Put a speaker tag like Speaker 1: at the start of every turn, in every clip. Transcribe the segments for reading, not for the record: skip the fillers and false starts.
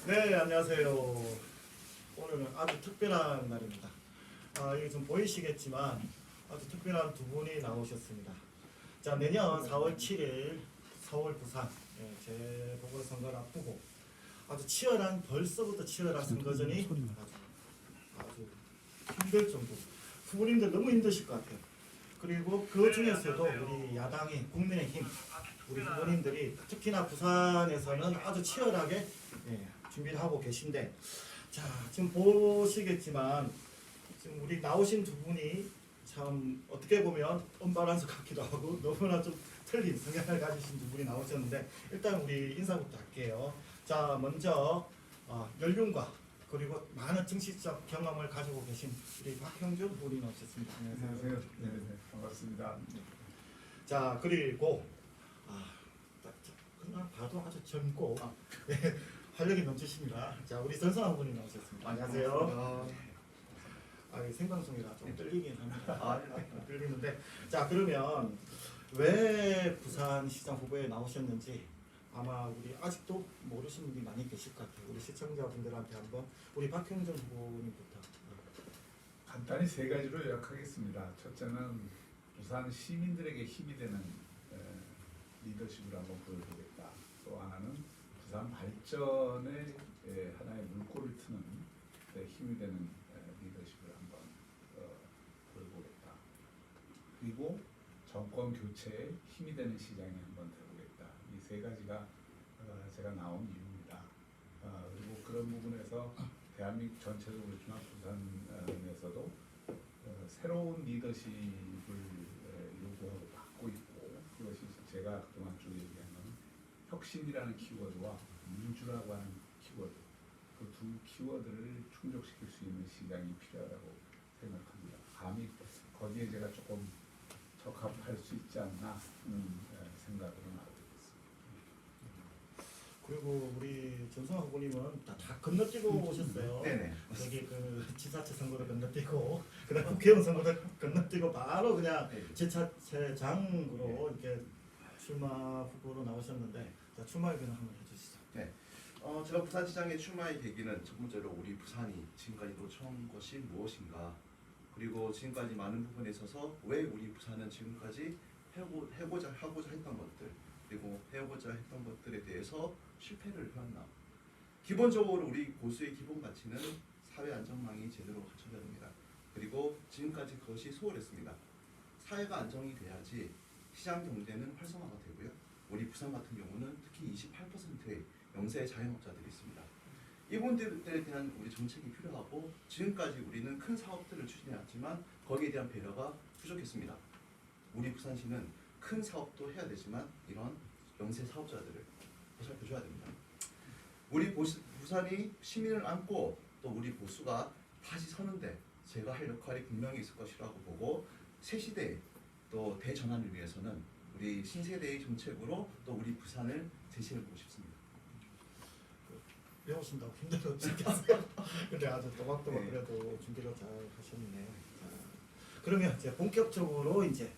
Speaker 1: 네, 안녕하세요. 오늘은 아주 특별한 날입니다. 이게 좀 보이시겠지만 아주 특별한 두 분이 나오셨습니다. 자, 내년 4월 7일 서울 부산 재보궐선거를 앞두고 아주 치열한 벌써부터 치열한 선거전이 아주 힘들 정도. 후보님들 너무 힘드실 것 같아요. 그리고 그 중에서도 우리 야당인 국민의힘 우리 후보님들이 특히나 부산에서는 아주 치열하게 준비를 하고 계신데, 자 지금 보시겠지만 지금 우리 나오신 두 분이 참 어떻게 보면 언밸런스 같기도 하고 너무나 좀 틀린 성향을 가지신 두 분이 나오셨는데, 일단 우리 인사부터 할게요. 자 먼저 연륜과 그리고 많은 정치적 경험을 가지고 계신 우리 박형준 후보님 나오셨습니다.
Speaker 2: 안녕하세요. 네, 반갑습니다.
Speaker 1: 자 그리고 그냥 봐도 아주 젊고 활력이 넘치십니다. 자 우리 전성환 후보님 나오셨습니다. 안녕하세요. 생방송이라 좀 떨리긴 합니다. 떨리는데, 자 그러면 왜 부산시장 후보에 나오셨는지 아마 우리 아직도 모르시는 분이 많이 계실 것 같아요. 우리 시청자분들한테 한번 우리 박형준 후보님부터.
Speaker 2: 간단히 세 가지로 요약하겠습니다. 첫째는 부산 시민들에게 힘이 되는 리더십을 한번 보여보겠다. 또 하나는 부산 발전에 하나의 물꼬를 트는 힘이 되는 리더십을 한번 보여보겠다. 그리고 정권 교체에 힘이 되는 시장이 한번 되보겠다. 이 세 가지가 제가 나온 이유입니다. 그리고 그런 부분에서 대한민국 전체적으로 그렇지만 부산에서도 새로운 리더십을 요구하고 받고 있고, 그것이 제가 그동안 쭉 얘기한 건 혁신이라는 키워드와 민주라고 하는 키워드, 그 두 키워드를 충족시킬 수 있는 시장이 필요하다고 생각합니다. 감히 거기에 제가 조금 적합할 수 있지 않나 하는 생각으로 나오고 있습니다.
Speaker 1: 그리고 우리 전성환 후보님은 다 건너뛰고 오셨어요.
Speaker 3: 네네.
Speaker 1: 여기 그 지자체 선거를 건너뛰고 그다음 국회의원 선거를 건너뛰고 바로 그냥 지자체장으로 이렇게 출마 후보로 나오셨는데, 자 출마 의견을 한번 해주시죠.
Speaker 3: 네. 제가 부산시장에 출마의 계기는 첫 번째로 우리 부산이 지금까지 놓쳐온 것이 무엇인가, 그리고 지금까지 많은 부분에 있어서 왜 우리 부산은 지금까지 하고자 했던 것들, 그리고 해오고자 했던 것들에 대해서 실패를 해왔나. 기본적으로 우리 고수의 기본 가치는 사회 안전망이 제대로 갖춰져야 됩니다. 그리고 지금까지 그것이 소홀했습니다. 사회가 안정이 돼야지 시장 경제는 활성화가 되고요. 우리 부산 같은 경우는 특히 28%의 영세 자영업자들이 있습니다. 이분들에 대한 우리 정책이 필요하고, 지금까지 우리는 큰 사업들을 추진해왔지만 거기에 대한 배려가 부족했습니다. 우리 부산시는 큰 사업도 해야 되지만 이런 영세 사업자들을 보살펴줘야 됩니다. 우리 부산이 시민을 안고 또 우리 보수가 다시 서는데 제가 할 역할이 분명히 있을 것이라고 보고, 새 시대의 또 대전환을 위해서는 우리 신세대의 정책으로 또 우리 부산을 제시해보고 싶습니다.
Speaker 1: 배우신다고 힘들었겠어요. 근데 아주 또박또박
Speaker 3: 네.
Speaker 1: 그래도 준비를 잘 하셨네요. 자, 그러면 이제 본격적으로 이제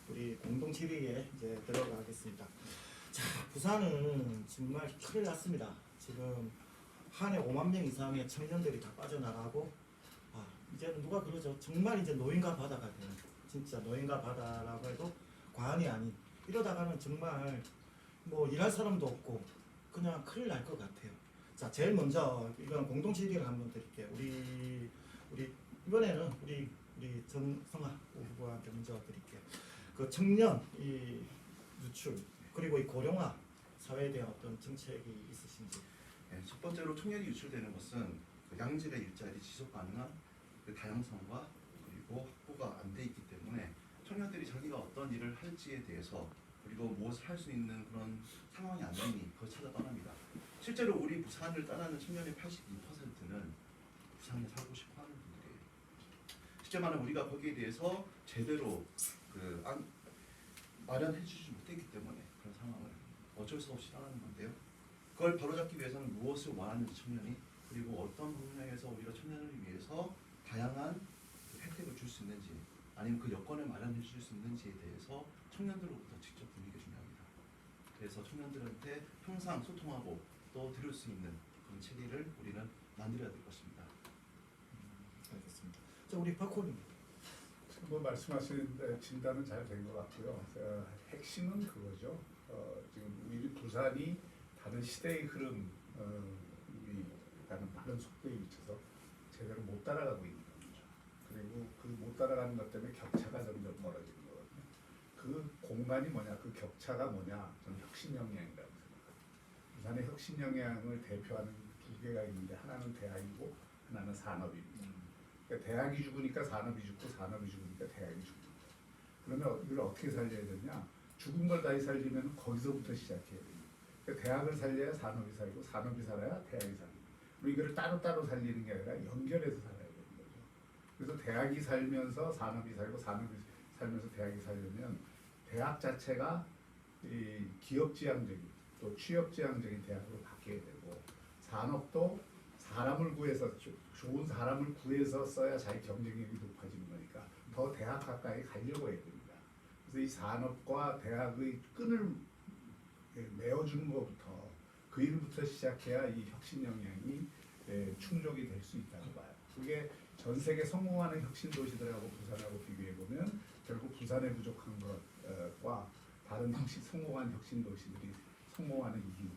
Speaker 1: 우리 공동 질의에 이제 들어가겠습니다. 자, 부산은 정말 큰일 났습니다. 지금 한 해 5만 명 이상의 청년들이 다 빠져나가고, 이제는 누가 그러죠? 정말 이제 노인과 바다가 되는, 진짜 노인과 바다라고 해도 과언이 아닌, 이러다가는 정말 뭐 일할 사람도 없고 그냥 큰일 날 것 같아요. 자, 제일 먼저 이건 공동 질의를 한번 드릴게요. 우리 이번에는 우리 전성환 후보한테 먼저 드릴게요. 그 청년 이 유출 그리고 이 고령화 사회에 대한 어떤 정책이 있으신지.
Speaker 3: 네, 첫 번째로 청년이 유출되는 것은 그 양질의 일자리 지속 가능한 그 다양성과 그리고 확보가 안 돼 있기 때문에 청년들이 자기가 어떤 일을 할지에 대해서, 그리고 무엇을 할 수 있는 그런 상황이 안 되니 그걸 찾아 떠납니다. 실제로 우리 부산을 떠나는 청년의 82%는 부산에 살고 싶어하는 분들이에요. 실제로는 우리가 거기에 대해서 제대로 마련해주지 못했기 때문에 그런 상황을 어쩔 수 없이 떠나는 건데요. 그걸 바로잡기 위해서는 무엇을 원하는지 청년이, 그리고 어떤 분야에서 우리가 청년을 위해서 다양한 혜택을 줄 수 있는지, 아니면 그 여건을 마련해 줄 수 있는지에 대해서 청년들로부터 직접 듣는 게 중요합니다. 그래서 청년들한테 항상 소통하고 또 들을 수 있는 그런 체계를 우리는 만들어야 될 것입니다.
Speaker 1: 알겠습니다. 자, 우리 박호님.
Speaker 2: 뭐 말씀하신 진단은 잘 된 것 같고요. 핵심은 그거죠. 지금 우리 부산이 다른 시대의 흐름, 우리 다른 빠른 속도에 미쳐서 제대로 못 따라가고 있는 거죠. 그리고 그 못 따라가는 것 때문에 격차가 점점 벌어지는 거거든요. 그 공간이 뭐냐, 그 격차가 뭐냐, 저는 혁신 역량이라고 생각합니다. 부산의 혁신 역량을 대표하는 두 개가 있는데 하나는 대학이고 하나는 산업입니다. 그러니까 대학이 죽으니까 산업이 죽고 산업이 죽으니까 대학이 죽습니다. 그러면 이걸 어떻게 살려야 되냐? 죽은 걸 다시 살리면 거기서부터 시작해야 됩니다. 그러니까 대학을 살려야 산업이 살고 산업이 살아야 대학이 살고 그리고 이거를 따로따로 살리는 게 아니라 연결해서 살아야 되는 거죠. 그래서 대학이 살면서 산업이 살고 산업이 살면서 대학이 살려면 대학 자체가 이 기업지향적인 또 취업지향적인 대학으로 바뀌어야 되고 산업도 사람을 구해서 좋은 사람을 구해서 써야 자기 경쟁력이 높아지는 거니까 더 대학 가까이 가려고 해야 됩니다. 그래서 이 산업과 대학의 끈을 메어주는 것부터 그 일부터 시작해야 이 혁신 역량이 충족이 될 수 있다고 봐요. 그게 전 세계 성공하는 혁신 도시들하고 부산하고 비교해 보면 결국 부산에 부족한 것과 다른 성공한 혁신 도시들이 성공하는 이유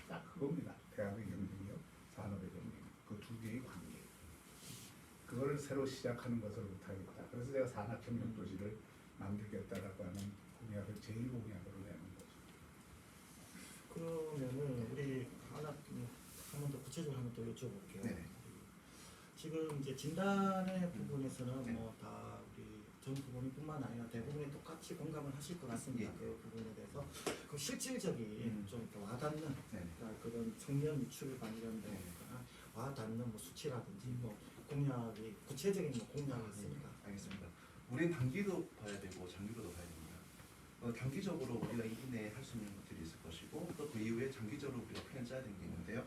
Speaker 2: 딱 그겁니다. 대학의 경쟁력, 산업의 경쟁력 그 두 개의 관계. 그걸 새로 시작하는 것으로부터 하겠다. 그래서 제가 산학협력 도시를 만들겠다라고 하는 공약을 제일 공약으로 내는 거죠.
Speaker 1: 그러면은 우리 하나 한 번 더 구체적으로 한번 더 여쭤볼게요.
Speaker 3: 네.
Speaker 1: 지금 이제 진단의 부분에서는
Speaker 3: 네.
Speaker 1: 뭐 다 우리 전 부모님뿐만 아니라 대부분이 똑같이 공감을 하실 것 같습니다.
Speaker 3: 예.
Speaker 1: 그 부분에 대해서 그 실질적인 좀 이렇게 와닿는
Speaker 3: 네.
Speaker 1: 그러니까 그런 청년 유출 관련된
Speaker 3: 네.
Speaker 1: 와닿는 뭐 수치라든지 뭐 공약이 구체적인 뭐 공약이 있습니까?
Speaker 3: 알겠습니다. 우리는 단기도 봐야 되고 장기로도 봐야 됩니다. 단기적으로 우리가 2년 내에 할 수 있는 것들이 있을 것이고 또 그 이후에 장기적으로 우리가 플랜 짜야 되는 게 있는데요.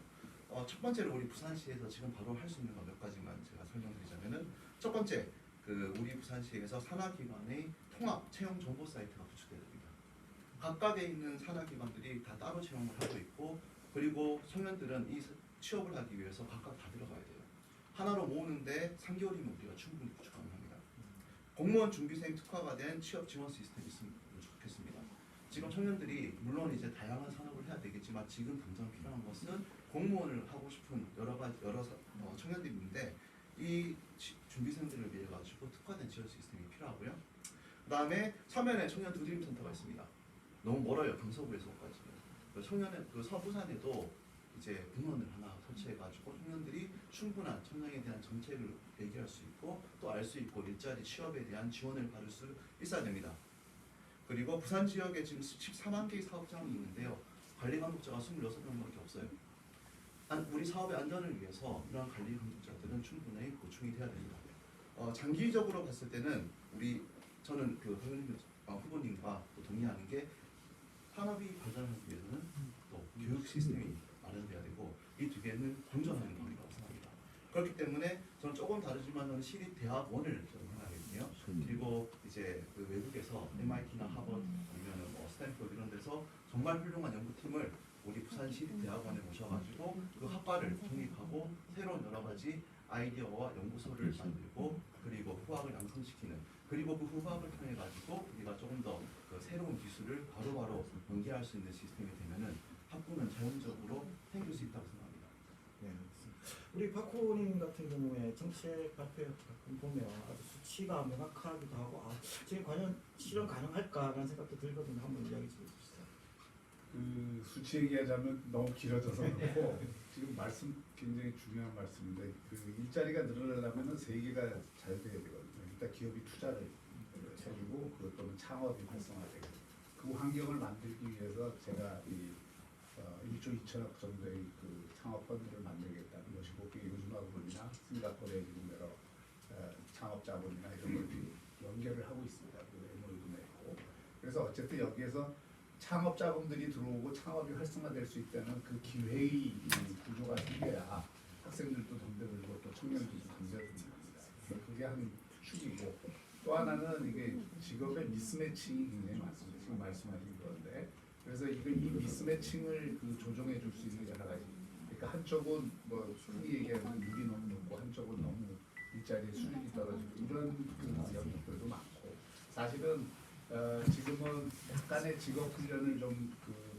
Speaker 3: 첫 번째로 우리 부산시에서 지금 바로 할 수 있는 것 몇 가지만 제가 설명드리자면은 첫 번째 우리 부산시에서 산하기관의 통합 채용 정보 사이트가 구축돼야 됩니다. 각각에 있는 산하기관들이 다 따로 채용을 하고 있고 그리고 청년들은 이 취업을 하기 위해서 각각 다 들어가야 돼요. 하나로 모으는데 3개월이면 우리가 충분히 구축 가능합니다. 공무원 준비생 특화가 된 취업 지원 시스템이 있으면 좋겠습니다. 지금 청년들이 물론 이제 다양한 산업을 해야 되겠지만 지금 당장 필요한 것은 공무원을 하고 싶은 여러 청년들이 있는데 이 준비생들을 위해 가지고 특화된 지원 시스템이 필요하고요. 그다음에 서면에 청년 두드림 센터가 있습니다. 너무 멀어요. 강서구에서까지. 청년의 그 서부산에도 이제 분원을 하나 설치해가지고 청년들이 충분한 청년에 대한 정책을 얘기할 수 있고 또 알 수 있고 일자리 취업에 대한 지원을 받을 수 있어야 됩니다. 그리고 부산 지역에 지금 14만 개의 사업장이 있는데요. 관리 감독자가 26명밖에 없어요. 우리 사업의 안전을 위해서 이러한 관리 감독자들은 충분히 보충이 돼야 됩니다. 장기적으로 봤을 때는 저는 그 후보님과 또 동의하는 게 산업이 발전하기 위해서는 또 교육 시스템이 마련돼야 되고 이 두 개는 공존하는 관계라고 생각합니다. 그렇기 때문에 저는 조금 다르지만 저는 시립대학원을 생각하거든요. 그리고 이제 그 외국에서 MIT나 하버드 아니면 뭐 스탠포드 이런 데서 정말 훌륭한 연구팀을 우리 부산 시립대학원에 모셔가지고 그 학과를 독립하고 새로운 여러 가지 아이디어와 연구소를 만들고 그리고 후학을 양성시키는 그리고 그 후학을 통해 가지고 우리가 조금 더 그 새로운 기술을 바로바로 연계할 수 있는 시스템이 되면은 학부는 자연적으로 생길 수 있다고 생각합니다.
Speaker 1: 네, 알겠습니다. 우리 박호님 같은 경우에 정책 발표 가끔 보면 아주 수치가 명확하기도 하고 지금 과연 실현 가능할까라는 생각도 들거든요. 한번 이야기 좀 해주시죠.
Speaker 2: 그 수치 얘기하자면 너무 길어져서 그렇고 지금 말씀 굉장히 중요한 말씀인데 그 일자리가 늘어나려면 세 개가 잘 돼야 되거든요. 일단 기업이 투자를 해주고 그것도 창업이 활성화되고 그 환경을 만들기 위해서 제가 1조 2천억 정도의 그 창업 펀드를 만들겠다는 것이고 그게 요즘하고나 싱가포르의 지금 여러 창업 자본이나 이런 것들이 연결을 하고 있습니다. 그 MOU도 맺고 그래서 어쨌든 여기에서 창업 자본들이 들어오고 창업이 활성화될 수 있다는 그 기회의 구조가 생겨야 학생들도 덤벼들고 또 청년들도 덤벼드는 겁니다. 그게 한 축이고 또 하나는 이게 직업의 미스매칭이 굉장히 많습니다. 지금 말씀하신 그런데 그래서 이 미스매칭을 그 조정해 줄 수 있는 여러 가지 그러니까 한쪽은 뭐 흔히 얘기하는 물이 너무 높고 한쪽은 너무 일자리의 수준이 떨어지고 이런 그 영역들도 많고 사실은 지금은 약간의 직업 훈련을 그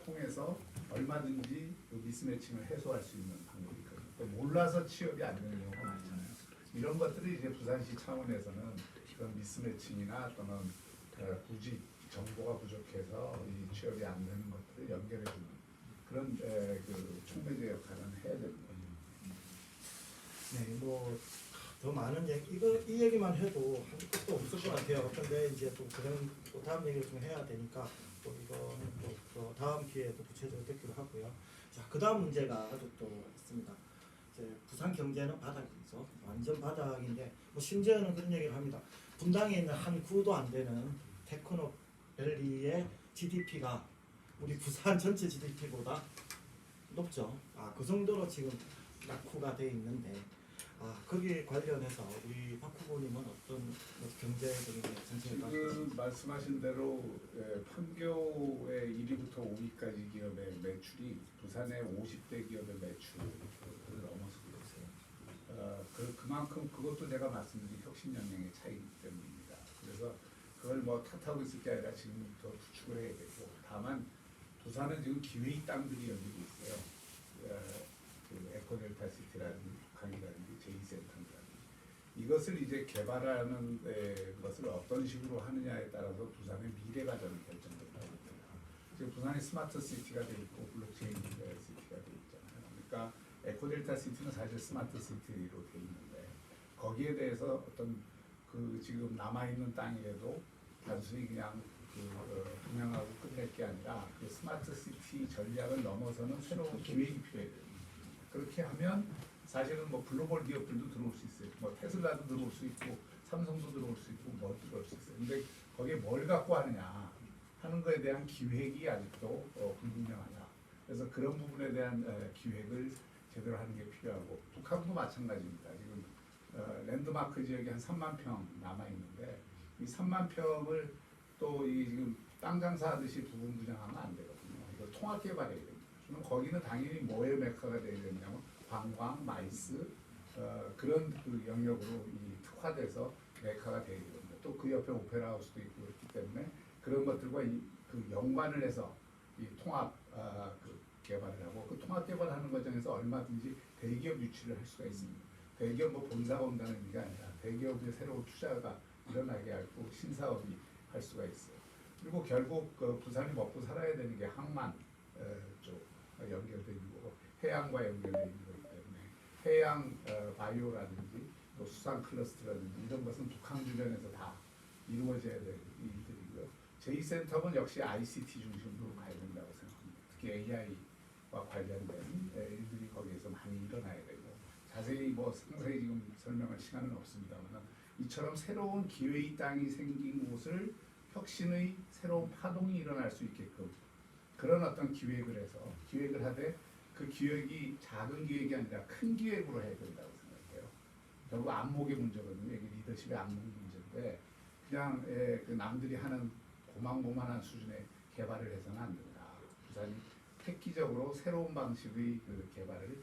Speaker 2: 통해서 얼마든지 그 미스매칭을 해소할 수 있는 방법이 있거든요. 또 몰라서 취업이 안 되는 경우가 많잖아요. 이런 것들이 이제 부산시 차원에서는 그런 미스매칭이나 또는 굳이 정보가 부족해서 이 취업이 안 되는 것들을 연결해주는 그런 그 촉매제 역할은 해야 되는 거죠.
Speaker 1: 네, 뭐 더 많은 얘기 이 얘기만 해도 한 끝도 없을 것 같아요. 근데 이제 또 그런 또 다음 얘기를 좀 해야 되니까 또 이거는 또 다음 기회에 또 구체적으로 듣기로 하고요. 자, 그 다음 문제가 아주 또 있습니다. 이제 부산 경제는 바닥이죠. 완전 바닥인데 뭐 심지어는 그런 얘기를 합니다. 분당에 있는 한 구도 안 되는 테크노밸리의 GDP가 우리 부산 전체 GDP보다 높죠. 그 정도로 지금 낙후가 돼 있는데 거기에 관련해서 우리 박 후보님은 어떤 경제적인 정책을 가지고
Speaker 2: 지금 말씀하신 대로 판교의 1위부터 5위까지 기업의 매출이 부산의 50대 기업의 매출을 넘어서고 있어요. 그만큼 그것도 제가 말씀드린 혁신역량의 차이이기 때문입니다. 그래서 그걸 뭐 탓하고 있을 게 아니라 지금부터 구축을 해야 되고 다만 부산은 지금 기회의 땅들이 열리고 있어요. 그 에코델타 시티라든지 북한이라든지 제2센터라든지 이것을 이제 개발하는 것을 어떤 식으로 하느냐에 따라서 부산의 미래가 저는 결정된다고 봅니다. 지금 부산이 스마트 시티가 돼 있고 블록체인 시티가 돼 있잖아요. 그러니까 에코델타 시티는 사실 스마트 시티로 돼 있는데 거기에 대해서 어떤 그 지금 남아 있는 땅이라도 단순히 그냥 분양하고 끝낼 게 아니라 그 스마트 시티 전략을 넘어서는 새로운 기획이 필요해요. 그렇게 하면 사실은 뭐 글로벌 기업들도 들어올 수 있어요. 뭐 테슬라도 들어올 수 있고 삼성도 들어올 수 있고 뭐 들어올 수 있어요. 근데 거기에 뭘 갖고 하느냐 하는 거에 대한 기획이 아직도 불분명하다. 그래서 그런 부분에 대한 기획을 제대로 하는 게 필요하고 북한도 마찬가지입니다. 지금 랜드마크 지역이 한 3만 평 남아 있는데 이 3만 평을 또 이 지금 땅 장사하듯이 부분 분양하면 안 되거든요. 이걸 통합 개발해야 됩니다. 그럼 거기는 당연히 뭐의 메카가 되어야 되냐면 관광, 마이스 그런 그 영역으로 이 특화돼서 메카가 되어야 됩니다. 또 그 옆에 오페라 하우스도 있고 그렇기 때문에 그런 것들과 그 연관을 해서 이 통합 그 개발을 하고 그 통합 개발하는 과정에서 얼마든지 대기업 유치를 할 수가 있습니다. 대기업 뭐 본사가 온다는 의미가 아니라 대기업의 새로운 투자가 일어나게 하고 신사업이 할 수가 있어요. 그리고 결국 그 부산이 먹고 살아야 되는 게 항만 쪽 연결되어 있는 거고 해양과 연결되어 있는 거기 때문에 해양 바이오라든지 또 수산 클러스터라든지 이런 것은 북한 주변에서 다 이루어져야 될 일들이고요. 제2센터는 역시 ICT 중심으로 가야 된다고 생각합니다. 특히 AI와 관련된 일들이 거기에서 많이 일어나야 되고 자세히 뭐 상세히 지금 설명할 시간은 없습니다만 이처럼 새로운 기회의 땅이 생긴 곳을 혁신의 새로운 파동이 일어날 수 있게끔 그런 어떤 기획을 해서 기획을 하되 그 기획이 작은 기획이 아니라 큰 기획으로 해야 된다고 생각해요. 결국 안목의 문제거든요. 이게 리더십의 안목 문제인데 그냥 그 남들이 하는 고만고만한 수준의 개발을 해서는 안 된다. 부산이 획기적으로 새로운 방식의 그 개발을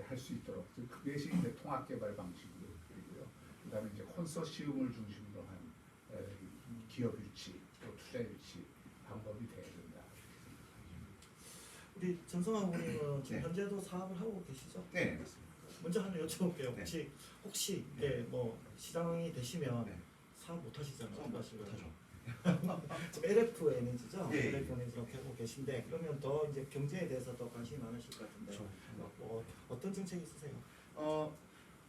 Speaker 2: 할 수 있도록 그것이 이제 통합 개발 방식이고요. 그다음에 이제 컨소시엄을 중심으로 한 기업 유치 또 투자 유치 방법이 돼야 된다.
Speaker 1: 우리 전성환 후보님은 지금
Speaker 3: 네.
Speaker 1: 현재도 사업을 하고 계시죠?
Speaker 3: 네, 맞습니다.
Speaker 1: 먼저 하나 여쭤볼게요.
Speaker 3: 네.
Speaker 1: 혹시 뭐 시장이 되시면
Speaker 3: 네.
Speaker 1: 사업 못 하시잖아요.
Speaker 3: 처음
Speaker 1: 사실은.
Speaker 3: 못하죠.
Speaker 1: 지금 LF 에너지죠?
Speaker 3: 예, 예.
Speaker 1: LF 에너지 이렇게 하고 계신데 그러면 더 이제 경제에 대해서 더 관심이 많으실 것 같은데
Speaker 3: 그렇죠.
Speaker 1: 어떤 정책 있으세요?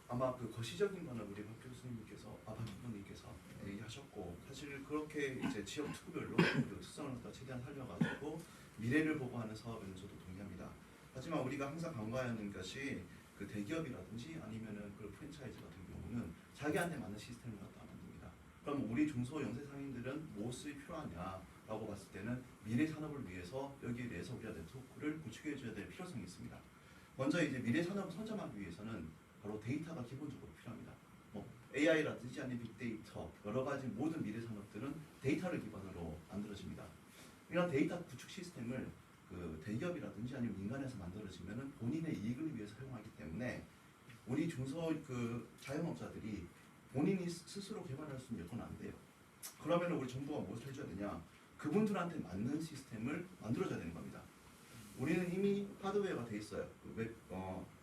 Speaker 3: 아마 그 거시적인 거는 우리 박 교수님께서, 박 후보님께서 얘기하셨고 사실 그렇게 이제 지역 특구별로 그 특성을 더 최대한 살려가지고 미래를 보고 하는 사업에는 저도 동의합니다. 하지만 우리가 항상 간과하는 것이 그 대기업이라든지 아니면은 그 프랜차이즈 같은 경우는 자기한테 맞는 시스템을 갖다 만듭니다. 그럼 우리 중소 영세 상인들은 무엇이 필요하냐라고 봤을 때는 미래 산업을 위해서 여기에 대해서 우리가 네트워크를 구축해줘야 될 필요성이 있습니다. 먼저 이제 미래 산업을 선점하기 위해서는 바로 데이터가 기본적으로 필요합니다. 뭐 AI라든지 아니면 빅데이터 여러 가지 모든 미래 산업들은 데이터를 기반으로 만들어집니다. 이런 데이터 구축 시스템을 그 대기업이라든지 아니면 민간에서 만들어지면은 본인의 이익을 위해서 사용하기 때문에 우리 중소 그 자영업자들이 본인이 스스로 개발할 수 있는 여건은 안 돼요. 그러면 우리 정부가 무엇을 해줘야 되냐? 그분들한테 맞는 시스템을 만들어줘야 되는 겁니다. 우리는 이미 하드웨어가 돼 있어요.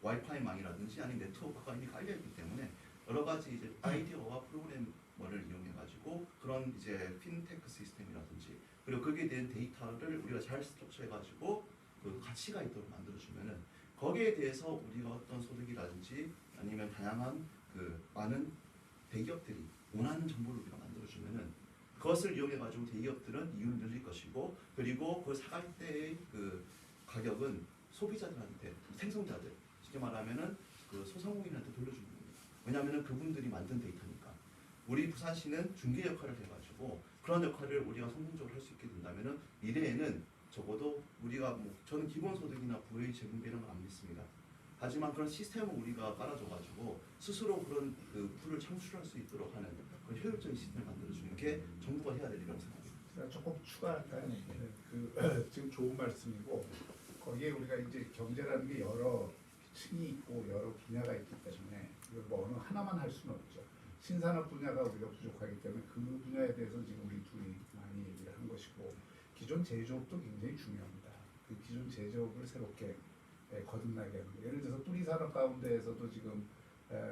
Speaker 3: 와이파이망이라든지 아니면 네트워크가 이미 깔려 있기 때문에 여러 가지 이제 아이디어와 프로그래머를 이용해 가지고 그런 이제 핀테크 시스템이라든지 그리고 거기에 대한 데이터를 우리가 잘 스트럭처해 가지고 그 가치가 있도록 만들어 주면은 거기에 대해서 우리가 어떤 소득이라든지 아니면 다양한 그 많은 대기업들이 원하는 정보를 우리가 만들어 주면은 그것을 이용해 가지고 대기업들은 이윤을 늘릴 것이고 그리고 그걸 사갈 때의 그 가격은 소비자들한테 생성자들 쉽게 말하면은 그 소상공인한테 돌려주는 겁니다. 왜냐하면은 그분들이 만든 데이터니까. 우리 부산시는 중개 역할을 해가지고 그런 역할을 우리가 성공적으로 할 수 있게 된다면은 미래에는 적어도 우리가 뭐 저는 기본소득이나 부의 재분배 이런 걸 안 믿습니다. 하지만 그런 시스템을 우리가 깔아줘가지고 스스로 그런 그 부를 창출할 수 있도록 하는 그런 효율적인 시스템을 만들어주는 게 정부가 해야 될 일이라고 생각합니다.
Speaker 2: 제가 조금 추가할까요? 그 지금 좋은 말씀이고 거기에 우리가 이제 경제라는 게 여러 층이 있고 여러 분야가 있기 때문에 이걸 뭐 어느 하나만 할 수는 없죠. 신산업 분야가 우리가 부족하기 때문에 그 분야에 대해서 지금 우리 둘이 많이 얘기를 한 것이고 기존 제조업도 굉장히 중요합니다. 그 기존 제조업을 새롭게 거듭나게 하는 거. 예를 들어서 뿌리 산업 가운데에서도 지금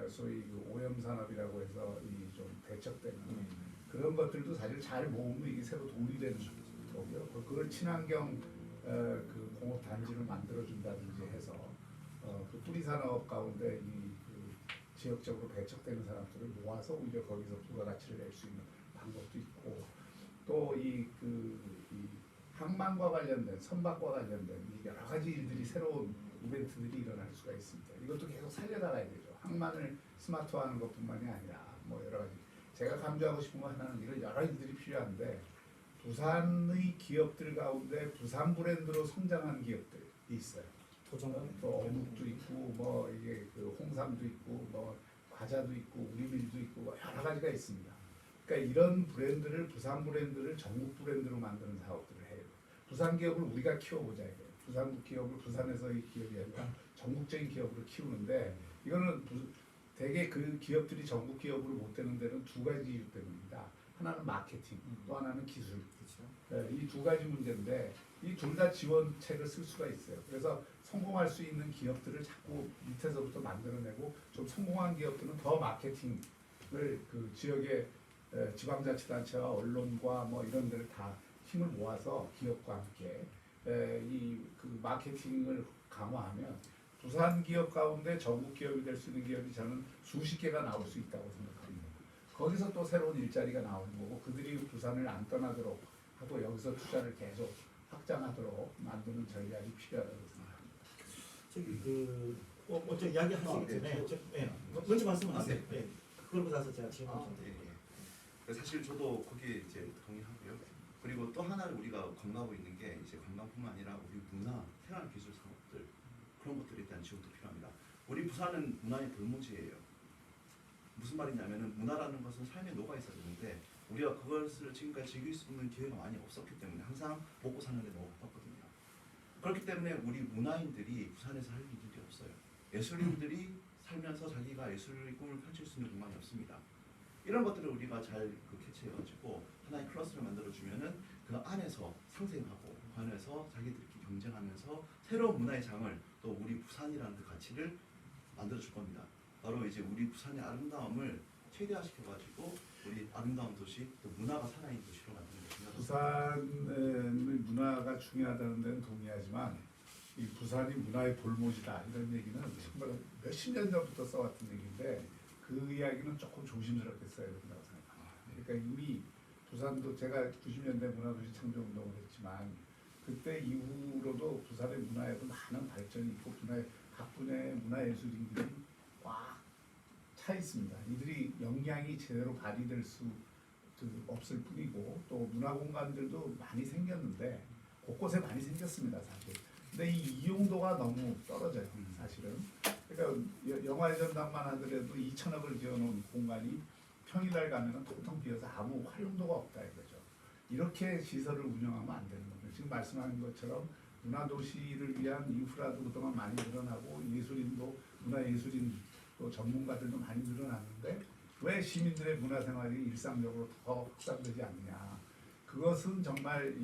Speaker 2: 소위 그 오염 산업이라고 해서 이 좀 배척되는 그런 것들도 사실 잘 모으면 이게 새로 돈이 되는 거고요. 그걸 친환경 그 공업 단지를 만들어 준다든지 해서 그 뿌리 산업 가운데 그 지역적으로 배척되는 사람들을 모아서 오히려 거기서 부가가치를 낼 수 있는 방법도 있고 또 이 항만과 관련된 선박과 관련된 이 여러 가지 일들이 새로운 이벤트들이 일어날 수가 있습니다. 이것도 계속 살려나가야 되죠. 항만을 스마트화하는 것뿐만이 아니라 뭐 여러 가지 제가 강조하고 싶은 거 하나는 이런 여러 일들이 필요한데 부산의 기업들 가운데 부산 브랜드로 성장한 기업들이 있어요. 또 어묵도 있고 뭐 이게 그 홍삼도 있고 뭐 과자도 있고 우리밀도 있고 뭐 여러 가지가 있습니다. 그러니까 이런 브랜드를 부산 브랜드를 전국 브랜드로 만드는 사업들을 해요. 부산 기업을 우리가 키워보자 이거예요. 부산국 기업을 부산에서의 기업이 아니라 전국적인 기업으로 키우는데 이거는 대개 그 기업들이 전국 기업으로 못 되는 데는 두 가지 이유 때문입니다. 하나는 마케팅, 또 하나는 기술. 이 두 가지 문제인데 이 둘 다 지원책을 쓸 수가 있어요. 그래서 성공할 수 있는 기업들을 자꾸 밑에서부터 만들어내고 좀 성공한 기업들은 더 마케팅을 그 지역의 지방자치단체와 언론과 뭐 이런 데를 다 힘을 모아서 기업과 함께 이 그 마케팅을 강화하면 부산 기업 가운데 전국 기업이 될 수 있는 기업이 저는 수십 개가 나올 수 있다고 생각합니다. 거기서 또 새로운 일자리가 나오는 거고 그들이 부산을 안 떠나도록 하고 여기서 투자를 계속 확장하도록 만드는 전략이 필요하다고 생각합니다.
Speaker 1: 저기 그 먼저 이야기하시기 전에 먼저 말씀하세요. 그걸 받아서 제가 질문 좀 드릴게요.
Speaker 3: 사실 저도 거기에 이제 동의하고요. 그리고 또 하나를 우리가 권하고 있는 게 이제 관광뿐만 아니라 우리 문화, 생활기술 산업들 그런 것들에 대한 지원도 필요합니다. 우리 부산은 문화의 돌무지예요. 무슨 말이냐면은 문화라는 것은 삶에 녹아 있어야 되는데 우리가 그것을 지금까지 즐길 수 있는 기회가 많이 없었기 때문에 항상 먹고 사는 데 너무 바빴거든요. 그렇기 때문에 우리 문화인들이 부산에서 할 일이 없어요. 예술인들이 살면서 자기가 예술의 꿈을 펼칠 수 있는 공간이 없습니다. 이런 것들을 우리가 잘 캐치해가지고 하나의 클러스를 만들어주면은 그 안에서 상생하고 그 안에서 자기들끼리 경쟁하면서 새로운 문화의 장을 또 우리 부산이라는 그 가치를 만들어줄 겁니다. 바로 이제 우리 부산의 아름다움을 최대화시켜가지고 우리 아름다운 도시 또 문화가 살아있는 도시로 만드는 게 중요하다.
Speaker 2: 부산의 문화가 중요하다는 데는 동의하지만 이 부산이 문화의 볼모지다 이런 얘기는 정말 몇십 년 전부터 써왔던 얘기인데 그 이야기는 조금 조심스럽게 써야 된다고 생각합니다. 그러니까 이미 부산도 제가 90년대 문화도시 창조운동을 했지만 그때 이후로도 부산의 문화에도 많은 발전이 있고 각 분야의 문화예술인들이 꽉 차 있습니다. 이들이 역량이 제대로 발휘될 수 없을 뿐이고 또 문화공간들도 많이 생겼는데 곳곳에 많이 생겼습니다 사실. 근데 이 이용도가 너무 떨어져요 사실은. 그러니까 영화의 전당만 하더라도 2천억을 지어놓은 공간이 평일날 가면은 텅텅 비어서 아무 활용도가 없다 이거죠. 이렇게 시설을 운영하면 안 되는 겁니다. 지금 말씀하신 것처럼 문화도시를 위한 인프라도 그동안 많이 늘어나고 예술인도 문화예술인 또 전문가들도 많이 늘어났는데 왜 시민들의 문화생활이 일상적으로 더 확산되지 않느냐. 그것은 정말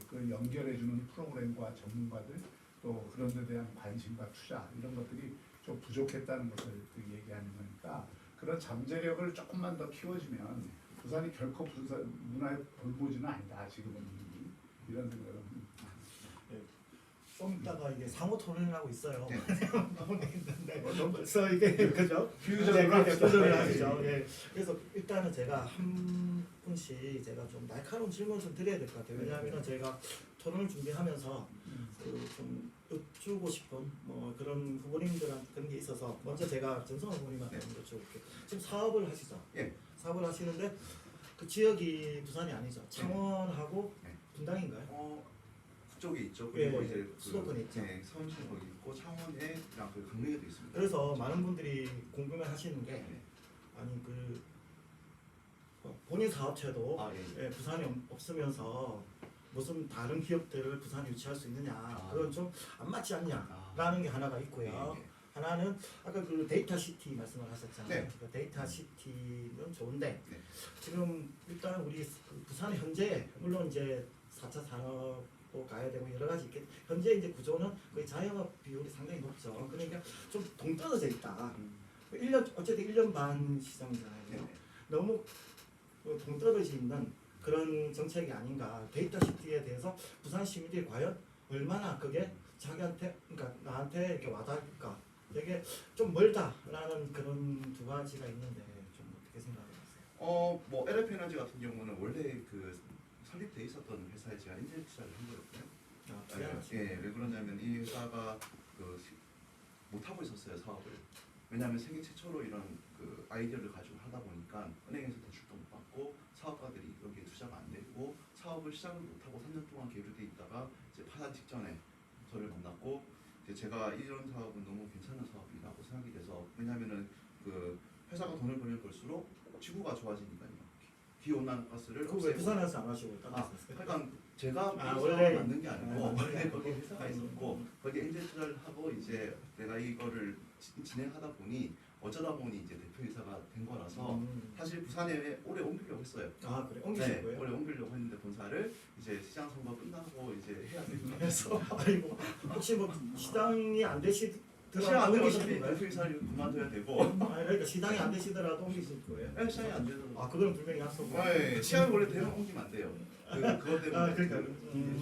Speaker 2: 그 연결해주는 프로그램과 전문가들 또 그런 데 대한 관심과 투자 이런 것들이 좀 부족했다는 것을 얘기하는 거니까 그런 잠재력을 조금만 더 키워주면 부산이 결코 문화의 볼모지는 아니다. 지금은 이런 생각은
Speaker 1: 좀 이따가 이게 상호 토론을 하고 있어요.
Speaker 3: 네.
Speaker 1: 있는데 그래서 이게 그죠?
Speaker 2: 퓨전을 합시다.
Speaker 1: 퓨전을
Speaker 2: 네.
Speaker 1: 하시죠. 예. 그래서 일단은 제가 한 분씩 제가 좀 날카로운 질문을 좀 드려야 될 것 같아요. 왜냐하면 제가 토론을 준비하면서 좀 여쭈고 싶은 뭐 그런 후보님들한테 그런 게 있어서 먼저 제가 전성호 후보님한테
Speaker 3: 네.
Speaker 1: 여쭤볼게요. 지금 사업을 하시죠?
Speaker 3: 예.
Speaker 1: 사업을 하시는데 그 지역이 부산이 아니죠? 창원하고
Speaker 3: 네.
Speaker 1: 분당인가요?
Speaker 3: 그쪽에 있죠. 그리고
Speaker 1: 예,
Speaker 3: 이제 그,
Speaker 1: 수도권에 있죠.
Speaker 3: 네, 서울시 거기 있고 창원에랑 그 강릉에도 있습니다.
Speaker 1: 그래서 많은 분들이 궁금해하시는 게
Speaker 3: 네.
Speaker 1: 아니 그 본인 사업체도
Speaker 3: 아, 예.
Speaker 1: 예, 부산에 없으면서 무슨 다른 기업들을 부산에 유치할 수 있느냐 그건 좀 안 맞지 않냐라는 게 하나가 있고요.
Speaker 3: 예, 예.
Speaker 1: 하나는 아까 그 데이터 시티 말씀을 하셨잖아요.
Speaker 3: 네.
Speaker 1: 그 데이터 시티는 좋은데
Speaker 3: 네.
Speaker 1: 지금 일단 우리 그 부산 현재 물론 이제 4차 산업도 가야 되고 여러 가지 있겠. 현재 이제 구조는 거의 자영업 비율이 상당히 높죠. 그러니까 좀 동떨어져 있다. 1년 어쨌든 1년 반 시장이잖아요.
Speaker 3: 네.
Speaker 1: 너무 동떨어져 있는 그런 정책이 아닌가. 데이터 시티에 대해서 부산 시민들이 과연 얼마나 그게 자기한테 그러니까 나한테 이렇게 와닿을까. 되게 좀 멀다라는 그런 두 가지가 있는데 좀 어떻게 생각하세요?
Speaker 3: 뭐 LF 에너지 같은 경우는 원래 그 설립돼 있었던 회사에 제가 인재 투자를 한 거였고요. 예, 왜 그러냐면 이 회사가 못 하고 있었어요 사업을. 왜냐하면 세계 최초로 이런 그 아이디어를 가지고 하다 보니까 은행에서 대출도 못 받고 사업가들이 여기에 투자가 안 되고 사업을 시작을 못 하고 3년 동안 계류돼 있다가 이제 파산 직전에 저를 만났고 이제 제가 이런 사업은 너무 괜찮은 사업이라고 생각이 돼서 왜냐하면은 그 회사가 돈을 벌면 벌수록 지구가 좋아지니까요. 기온난가스를
Speaker 1: 그왜 부산에서 안 하시고 딴 데서 했어요?
Speaker 3: 그러니까 제가
Speaker 1: 아,
Speaker 3: 회사가
Speaker 1: 원래-
Speaker 3: 맞는 게 아니고
Speaker 1: 아,
Speaker 3: 원래 거기 회사가 있었고 거기 엔젤 투자를 하고 이제 내가 이거를 진행하다 보니 어쩌다 보니 이제 대표이사가 된 거라서 사실 부산에 오래 옮기려고 했어요.
Speaker 1: 아 그래 옮기실
Speaker 3: 네,
Speaker 1: 거예요?
Speaker 3: 오래 옮기려고 했는데 본사를 이제 시장 선거 끝나고 이제 해야 되고 해서
Speaker 1: 아이고 혹시 뭐 시장이 안
Speaker 3: 시장
Speaker 1: 되시더라도
Speaker 3: 안 되면
Speaker 1: 옮기실
Speaker 3: 어차피
Speaker 1: 거예요?
Speaker 3: 대표이사를 그만둬야 되고
Speaker 1: 아 그러니까 시장이 안 되시더라도 옮기실 거예요?
Speaker 3: 네, 시장이 안 되더라고요.
Speaker 1: 아 그건 분명히 약속.
Speaker 3: 네, 시장이 원래 되면 옮기면 안 돼요. 그것 때문에
Speaker 1: 아 그러니까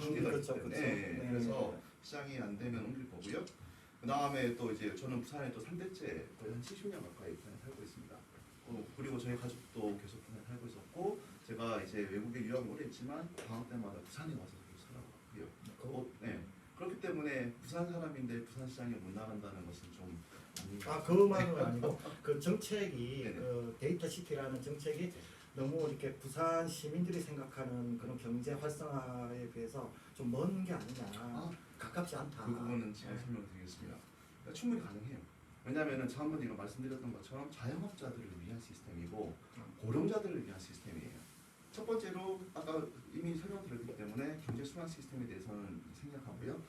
Speaker 3: 중계가
Speaker 1: 그렇죠
Speaker 3: 있기
Speaker 1: 그렇죠.
Speaker 3: 때문에
Speaker 1: 네.
Speaker 3: 그래서 시장이 안 되면 옮길 거고요. 그 다음에 또 이제 저는 부산에 또 3대째 거의 한 70년 가까이 부산에 살고 있습니다. 그리고 저희 가족도 계속 부산에 살고 있었고 제가 이제 외국에 유학을 오래 했지만 방학 때마다 부산에 와서 계속 살아왔고요. 네. 그렇기 때문에 부산 사람인데 부산 시장에 못 나간다는 것은 좀 아닌가.
Speaker 1: 아 그만은 아니고 그 정책이
Speaker 3: 네네.
Speaker 1: 그 데이터 시티라는 정책이 너무 이렇게 부산 시민들이 생각하는 그런 경제 활성화에 비해서 좀 먼 게 아니냐.
Speaker 3: 아,
Speaker 1: 가깝지 않다.
Speaker 3: 그 부분은 제가
Speaker 1: 네.
Speaker 3: 설명드리겠습니다. 충분히 가능해요. 왜냐하면 지난번에 이거 말씀드렸던 것처럼 자영업자들을 위한 시스템이고 고령자들을 위한 시스템이에요. 첫 번째로 아까 이미 설명드렸기 때문에 경제 순환 시스템에 대해서는 생략하고요.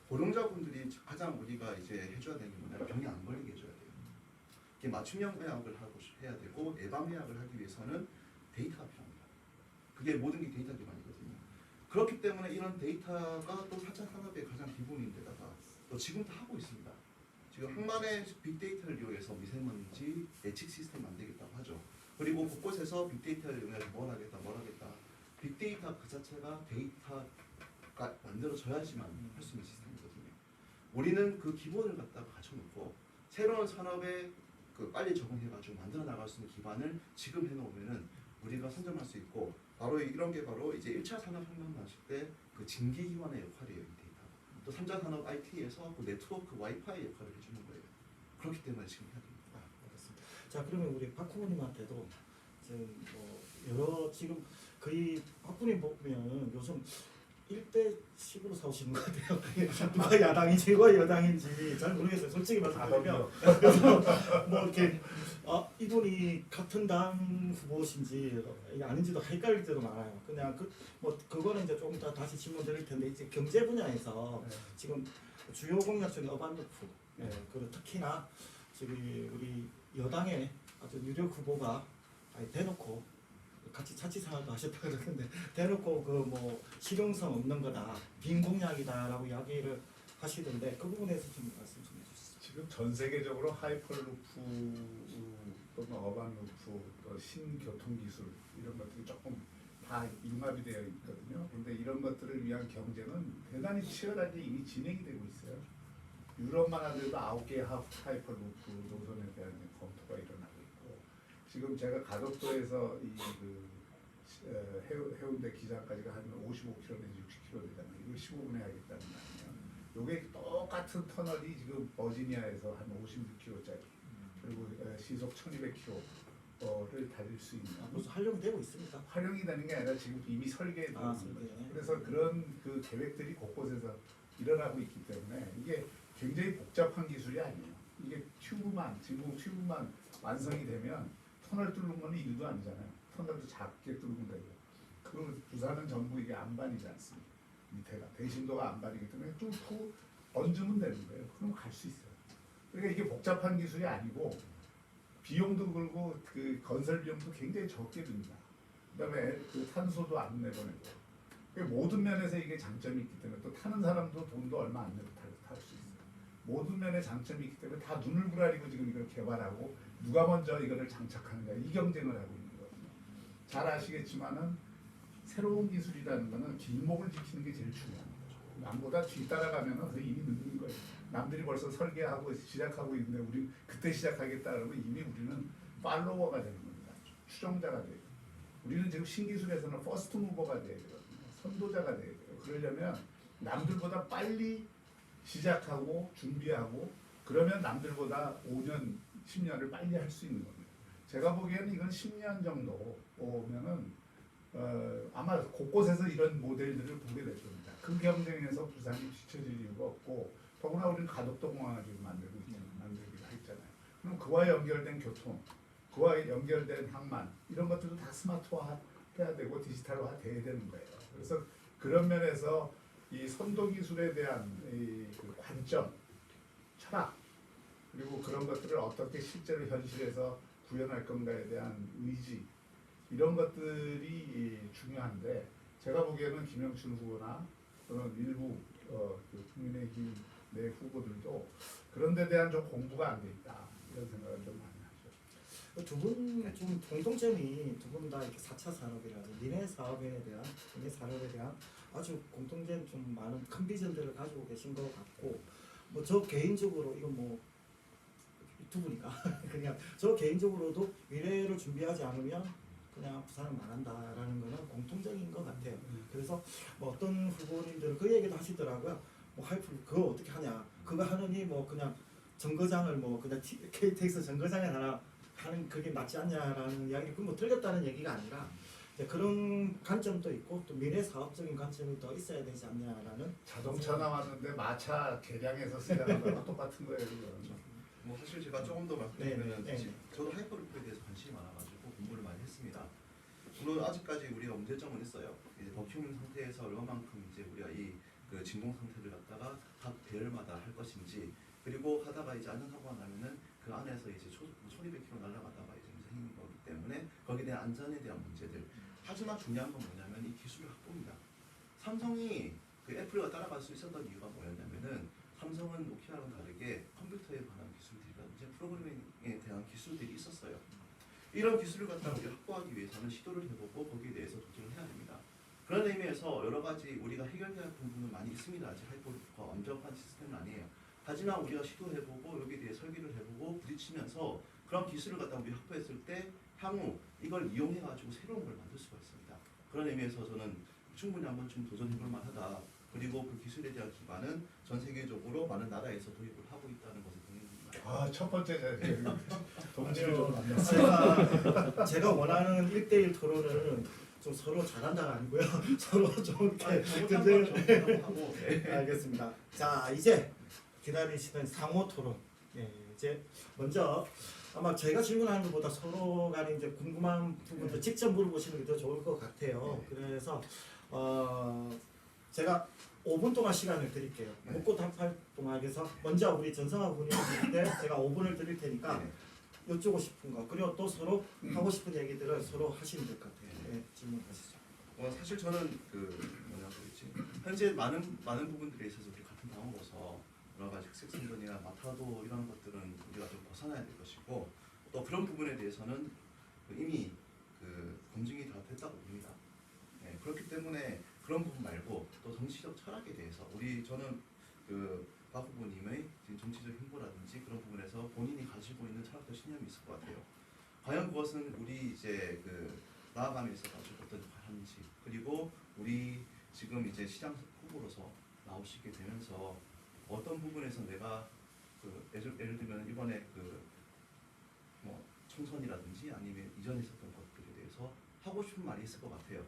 Speaker 3: 고령자분들이 가장 우리가 이제 해줘야 되는 게 뭐냐면 병이 안 걸리게 해줘야 돼요. 이게 맞춤형 예약을 해야 되고 예방 예약을 하기 위해서는 데이터가 필요합니다. 그게 모든 게 데이터 기반이거든요. 그렇기 때문에 이런 데이터가 또 4차 산업의 가장 기본인데다가 또 지금도 하고 있습니다. 지금 항만의 빅데이터를 이용해서 미세먼지 예측 시스템 만들겠다고 하죠. 그리고 곳곳에서 빅데이터를 이용해서 뭘 하겠다. 빅데이터 그 자체가 데이터가 만들어져야지만 할 수 있는 시스템이거든요. 우리는 그 기본을 갖다가 갖춰놓고 새로운 산업에 그 빨리 적응해가지고 만들어 나갈 수 있는 기반을 지금 해놓으면은 우리가 선점할 수 있고 바로 이런 게 바로 이제 1차 산업혁명 났을 때 그 징계기관의 역할이에요. 이 데이터. 또 3차 산업 IT에서 그 네트워크 와이파이 역할을 해주는 거예요. 그렇기 때문에 지금 해야 됩니다.
Speaker 1: 아, 알겠습니다. 자 그러면 우리 박 후보님한테도 지금 뭐 여러 지금 거의 박 후보님 보면 요즘 1대 10으로 싸우시는 것 같아요. 누가 야당인지 누가 여당인지 잘 모르겠어요. 솔직히 말씀드리면 그래서 뭐 이렇게 이분이 같은 당 후보신지 아닌지도 헷갈릴 때도 많아요. 그냥 뭐 그거는 이제 조금 더 다시 질문드릴 텐데 이제 경제 분야에서
Speaker 2: 네.
Speaker 1: 지금 주요 공약 중에 어반루프 그리고 특히나 저기 우리 여당의 아주 유력 후보가 대놓고 같이 자치사도 하셨다고 그러는데 대놓고 그 뭐 실용성 없는 거다 빈 공약이다라고 이야기를 하시던데 그 부분에서 좀 말씀 좀 해주시죠.
Speaker 2: 지금 전 세계적으로 하이퍼루프 또는 어반루프 또 신교통기술 이런 것들이 조금 다 융합이 되어 있거든요. 그런데 이런 것들을 위한 경쟁은 대단히 치열하게 이미 진행이 되고 있어요. 유럽만 하더라도 9개의 하이퍼루프 노선에 대한 검토가 일어나고 있고 지금 제가 가덕도에서 해운대 기장까지가 한 55km 내지 60km 되잖아요. 이걸 15분에 하겠다는 말이면 이게 똑같은 터널이 지금 버지니아에서 한 56km짜리 그리고 시속 1200km를 달릴 수 있는
Speaker 1: 벌써 활용이 되고 있습니다.
Speaker 2: 활용이 되는 게 아니라 지금 이미 설계에 들어간 거죠.
Speaker 1: 설계.
Speaker 2: 그래서 그런 그 계획들이 곳곳에서 일어나고 있기 때문에 이게 굉장히 복잡한 기술이 아니에요. 이게 진공 튜브만 완성이 되면 터널 뚫는 건 일도 아니잖아요. 터널도 작게 뚫으면 되고. 그리고 부산은 전부 이게 안반이지 않습니까? 밑에가 대신도가 안반이기 때문에 뚫고 얹으면 되는 거예요. 그럼 갈 수 있어요. 그러니까 이게 복잡한 기술이 아니고 비용도 그렇고 그 건설 비용도 굉장히 적게 듭니다. 그다음에 그 탄소도 안 내보내고 모든 면에서 이게 장점이 있기 때문에 또 타는 사람도 돈도 얼마 안 내고 탈 수 있어요. 모든 면에 장점이 있기 때문에 다 눈을 부라리고 지금 이걸 개발하고 누가 먼저 이거를 장착하느냐 이 경쟁을 하고 있는 거거든요. 잘 아시겠지만은 새로운 기술이라는 거는 길목을 지키는 게 제일 중요합니다. 남보다 뒤따라가면은 그 이미 늦는 거예요. 남들이 벌써 설계하고 시작하고 있는데 우리 그때 시작하겠다 그러면 이미 우리는 팔로워가 되는 겁니다. 추종자가 돼요. 우리는 지금 신기술에서는 퍼스트 무버가 돼야 되거든요. 선도자가 돼야 돼요. 그러려면 남들보다 빨리 시작하고 준비하고 그러면 남들보다 5년, 10년을 빨리 할 수 있는 겁니다. 제가 보기에는 이건 10년 정도 오면은 아마 곳곳에서 이런 모델들을 보게 될 겁니다. 그 경쟁에서 부산이 뒤처질 이유가 없고 더구나 우리는 가덕도 공항을 지금 만들기로 했잖아요. 그럼 그와 연결된 교통, 그와 연결된 항만 이런 것들도 다 스마트화 해야 되고 디지털화 돼야 되는 거예요. 그래서 그런 면에서 이 선도 기술에 대한 그 관점, 철학 그리고 그런 것들을 어떻게 실제로 현실에서 구현할 건가에 대한 의지 이런 것들이 중요한데 제가 보기에는 김영춘 후보나 또는 일부 그 국민의힘 내 후보들도 그런 데 대한 좀 공부가 안 돼 있다 이런 생각을 좀 많이 하죠.
Speaker 1: 두 분 좀 공통점이 두 분 다 이렇게 4차 산업이라든지 미래 산업에 대한 아주 공통된 좀 많은 큰 비전들을 가지고 계신 것 같고 뭐 저 개인적으로 이건 뭐 유튜브니까 그냥 저 개인적으로도 미래를 준비하지 않으면 그냥 부산은 망한다라는 거는 공통적인 것 같아요. 그래서 뭐 어떤 후보님들은 그 얘기도 하시더라고요. 뭐 하이프 그거 어떻게 하냐? 그거 하느니 뭐 그냥 정거장을 뭐 그냥 KTX 정거장에 하나 하는 그게 낫지 않냐라는 이야기. 그 뭐 틀렸다는 얘기가 아니라 이제 그런 관점도 있고 또 미래 사업적인 관점이 더 있어야 되지 않냐라는.
Speaker 2: 자동차 나왔는데 마차 개량해서 쓰려는 거랑 똑같은 거예요. 그거는.
Speaker 3: 뭐 사실 제가 조금 더 말씀드리면
Speaker 1: 네.
Speaker 3: 저도 하이퍼루프에 대해서 관심이 많아가지고 공부를 많이 했습니다. 물론 아직까지 우리가 문제점은 있어요. 이제 버큐밍 상태에서 얼마만큼 이제 우리가 그 진공 상태를 갖다가 각 배열마다 할 것인지 그리고 하다가 이제 안전사고가 나면은 그 안에서 이제 1200km 날아가다가 이제 생긴 거기 때문에 거기에 대한 안전에 대한 문제들. 하지만 중요한 건 뭐냐면 이 기술의 확보입니다. 삼성이 그 애플과 따라갈 수 있었던 이유가 뭐였냐면은 삼성은 노키아랑 다르게 컴퓨터에 관한 기술들이라든지 프로그래밍에 대한 기술들이 있었어요. 이런 기술을 갖다가 우리가 확보하기 위해서는 시도를 해보고 거기에 대해서 도전을 해야 됩니다. 그런 의미에서 여러 가지 우리가 해결해야 할 부분은 많이 있습니다. 아직 하이퍼루프가 완벽한 시스템은 아니에요. 하지만 우리가 시도해보고 여기에 대해 설계를 해보고 부딪히면서 그런 기술을 갖다가 우리 확보했을 때 향후 이걸 이용해가지고 새로운 걸 만들 수가 있습니다. 그런 의미에서 저는 충분히 한번 좀 도전해볼 만하다. 그리고 그 기술에 대한 기반은 전 세계적으로 많은 나라에서 도입을 하고 있다는 것을 동의합니다.
Speaker 2: 첫 번째 동지를 좀 만났어요.
Speaker 1: 제가 원하는 1대1 토론은 좀 서로 잘한다가 아니고요. 서로 좀 이렇게
Speaker 3: 잘못한
Speaker 1: 근데-
Speaker 3: 건 정리하고 네.
Speaker 1: 알겠습니다. 자 이제 기다리시던 상호 토론. 예, 이제 먼저 아마 저희가 질문하는 것보다 서로 간에 이제 궁금한 부분도 직접 물어보시는 게 더 좋을 것 같아요. 그래서 제가 5분 동안 시간을 드릴게요.
Speaker 3: 네.
Speaker 1: 묻고 답할 동안 해서 먼저 우리 전성화 군님한테 제가 5분을 드릴 테니까
Speaker 3: 네.
Speaker 1: 여쭈고 싶은 거 그리고 또 서로 하고 싶은 얘기들을 서로 하시면 될 것 같아요. 네, 질문하시죠.
Speaker 3: 사실 저는 뭐냐 그랬지 현재 많은 부분들에 있어서 우리 같은 당으로서 여러 가지 흑색 성분이나 마타도 이런 것들은 우리가 좀 벗어나야 될 것이고 또 그런 부분에 대해서는 이미 검증이 다 됐다고 봅니다. 네, 그렇기 때문에 그런 부분 말고 또 정치적 철학에 대해서 저는 박 후보님의 지금 정치적 행보라든지 그런 부분에서 본인이 가지고 있는 철학적 신념이 있을 것 같아요. 과연 그것은 우리 이제 나아감에서 가지고 어떤 역할하는지 그리고 우리 지금 이제 시장 후보로서 나오시게 되면서 어떤 부분에서 내가 예를 들면 이번에 뭐 총선이라든지 아니면 이전에 있었던 것들에 대해서 하고 싶은 말이 있을 것 같아요.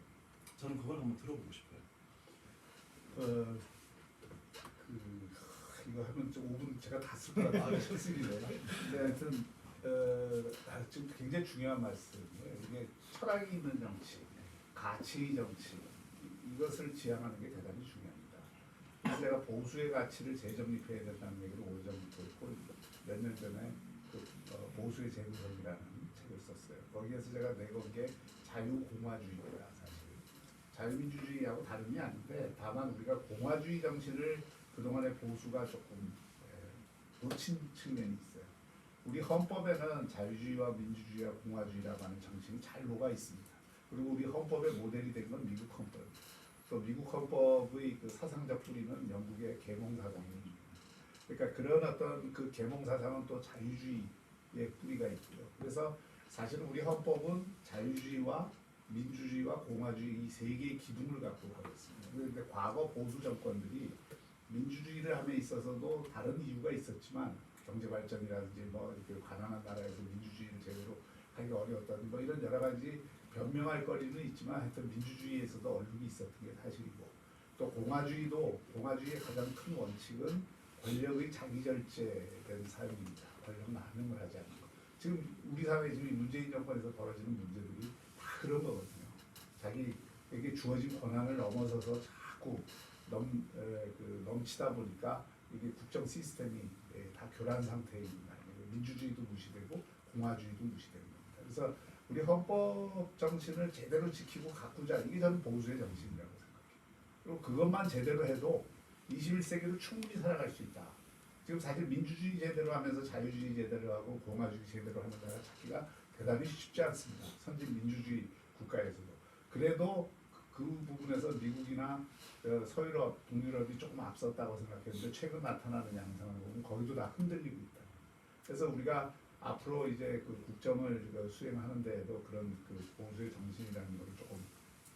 Speaker 3: 저는 그걸 한번 들어보고 싶어요.
Speaker 2: 이거 하면 좀 5분 제가 다 쓸 것 같아요. 실수이네요. 근데 하여튼 지금 굉장히 중요한 말씀이에요. 이게 철학이 있는 정치, 가치의 정치 이것을 지향하는 게 대단히 중요합니다. 그래서 제가 보수의 가치를 재정립해야 된다는 얘기를 오래전부터 했고 몇 년 전에 보수의 재구성이라는 책을 썼어요. 거기에서 제가 내건 게 자유공화주의입니다. 사실 자유민주주의하고 다름이 아닌데 다만 우리가 공화주의 정신을 그동안의 보수가 조금 놓친 측면이 있어요. 우리 헌법에는 자유주의와 민주주의와 공화주의라고 하는 정신이 잘 녹아 있습니다. 그리고 우리 헌법의 모델이 된 건 미국 헌법. 또 미국 헌법의 사상적 뿌리는 영국의 계몽사상입니다. 그러니까 그런 어떤 계몽사상은 또 자유주의의 뿌리가 있고요. 그래서 사실 우리 헌법은 자유주의와 민주주의와 공화주의 이 세 개의 기둥을 갖고 가고 있습니다. 그런데 과거 보수 정권들이 민주주의를 함에 있어서도 다른 이유가 있었지만 경제 발전이라든지 뭐 이렇게 가난한 나라에서 민주주의를 제대로 하기 어려웠다든지 뭐 이런 여러 가지 변명할 거리는 있지만 하여튼 민주주의에서도 얼룩이 있었던 게 사실이고 또 공화주의의 가장 큰 원칙은 권력의 자기 결제된 삶입니다. 권력 나눔을 하지 않는 거. 지금 우리 사회 지금 문재인 정권에서 벌어지는 문제들이 다 그런 거거든요. 자기에게 주어진 권한을 넘어서서 자꾸 넘치다 보니까 이게 국정 시스템이 다 교란 상태에 있는 거예요. 민주주의도 무시되고 공화주의도 무시되는 겁니다. 그래서 우리 헌법 정신을 제대로 지키고 가꾸자 이게 저는 보수의 정신이라고 생각해요. 그리고 그것만 제대로 해도 21세기도 충분히 살아갈 수 있다. 지금 사실 민주주의 제대로 하면서 자유주의 제대로 하고 공화주의 제대로 하는 나라 찾기가 대단히 쉽지 않습니다. 선진 민주주의 국가에서도. 그래도 그 부분에서 미국이나 서유럽, 동유럽이 조금 앞섰다고 생각했는데 최근 나타나는 양상을 보면 거기도 다 흔들리고 있다. 그래서 우리가 앞으로 이제 국정을 수행하는 데에도 그런 보수의 정신이라는 걸 조금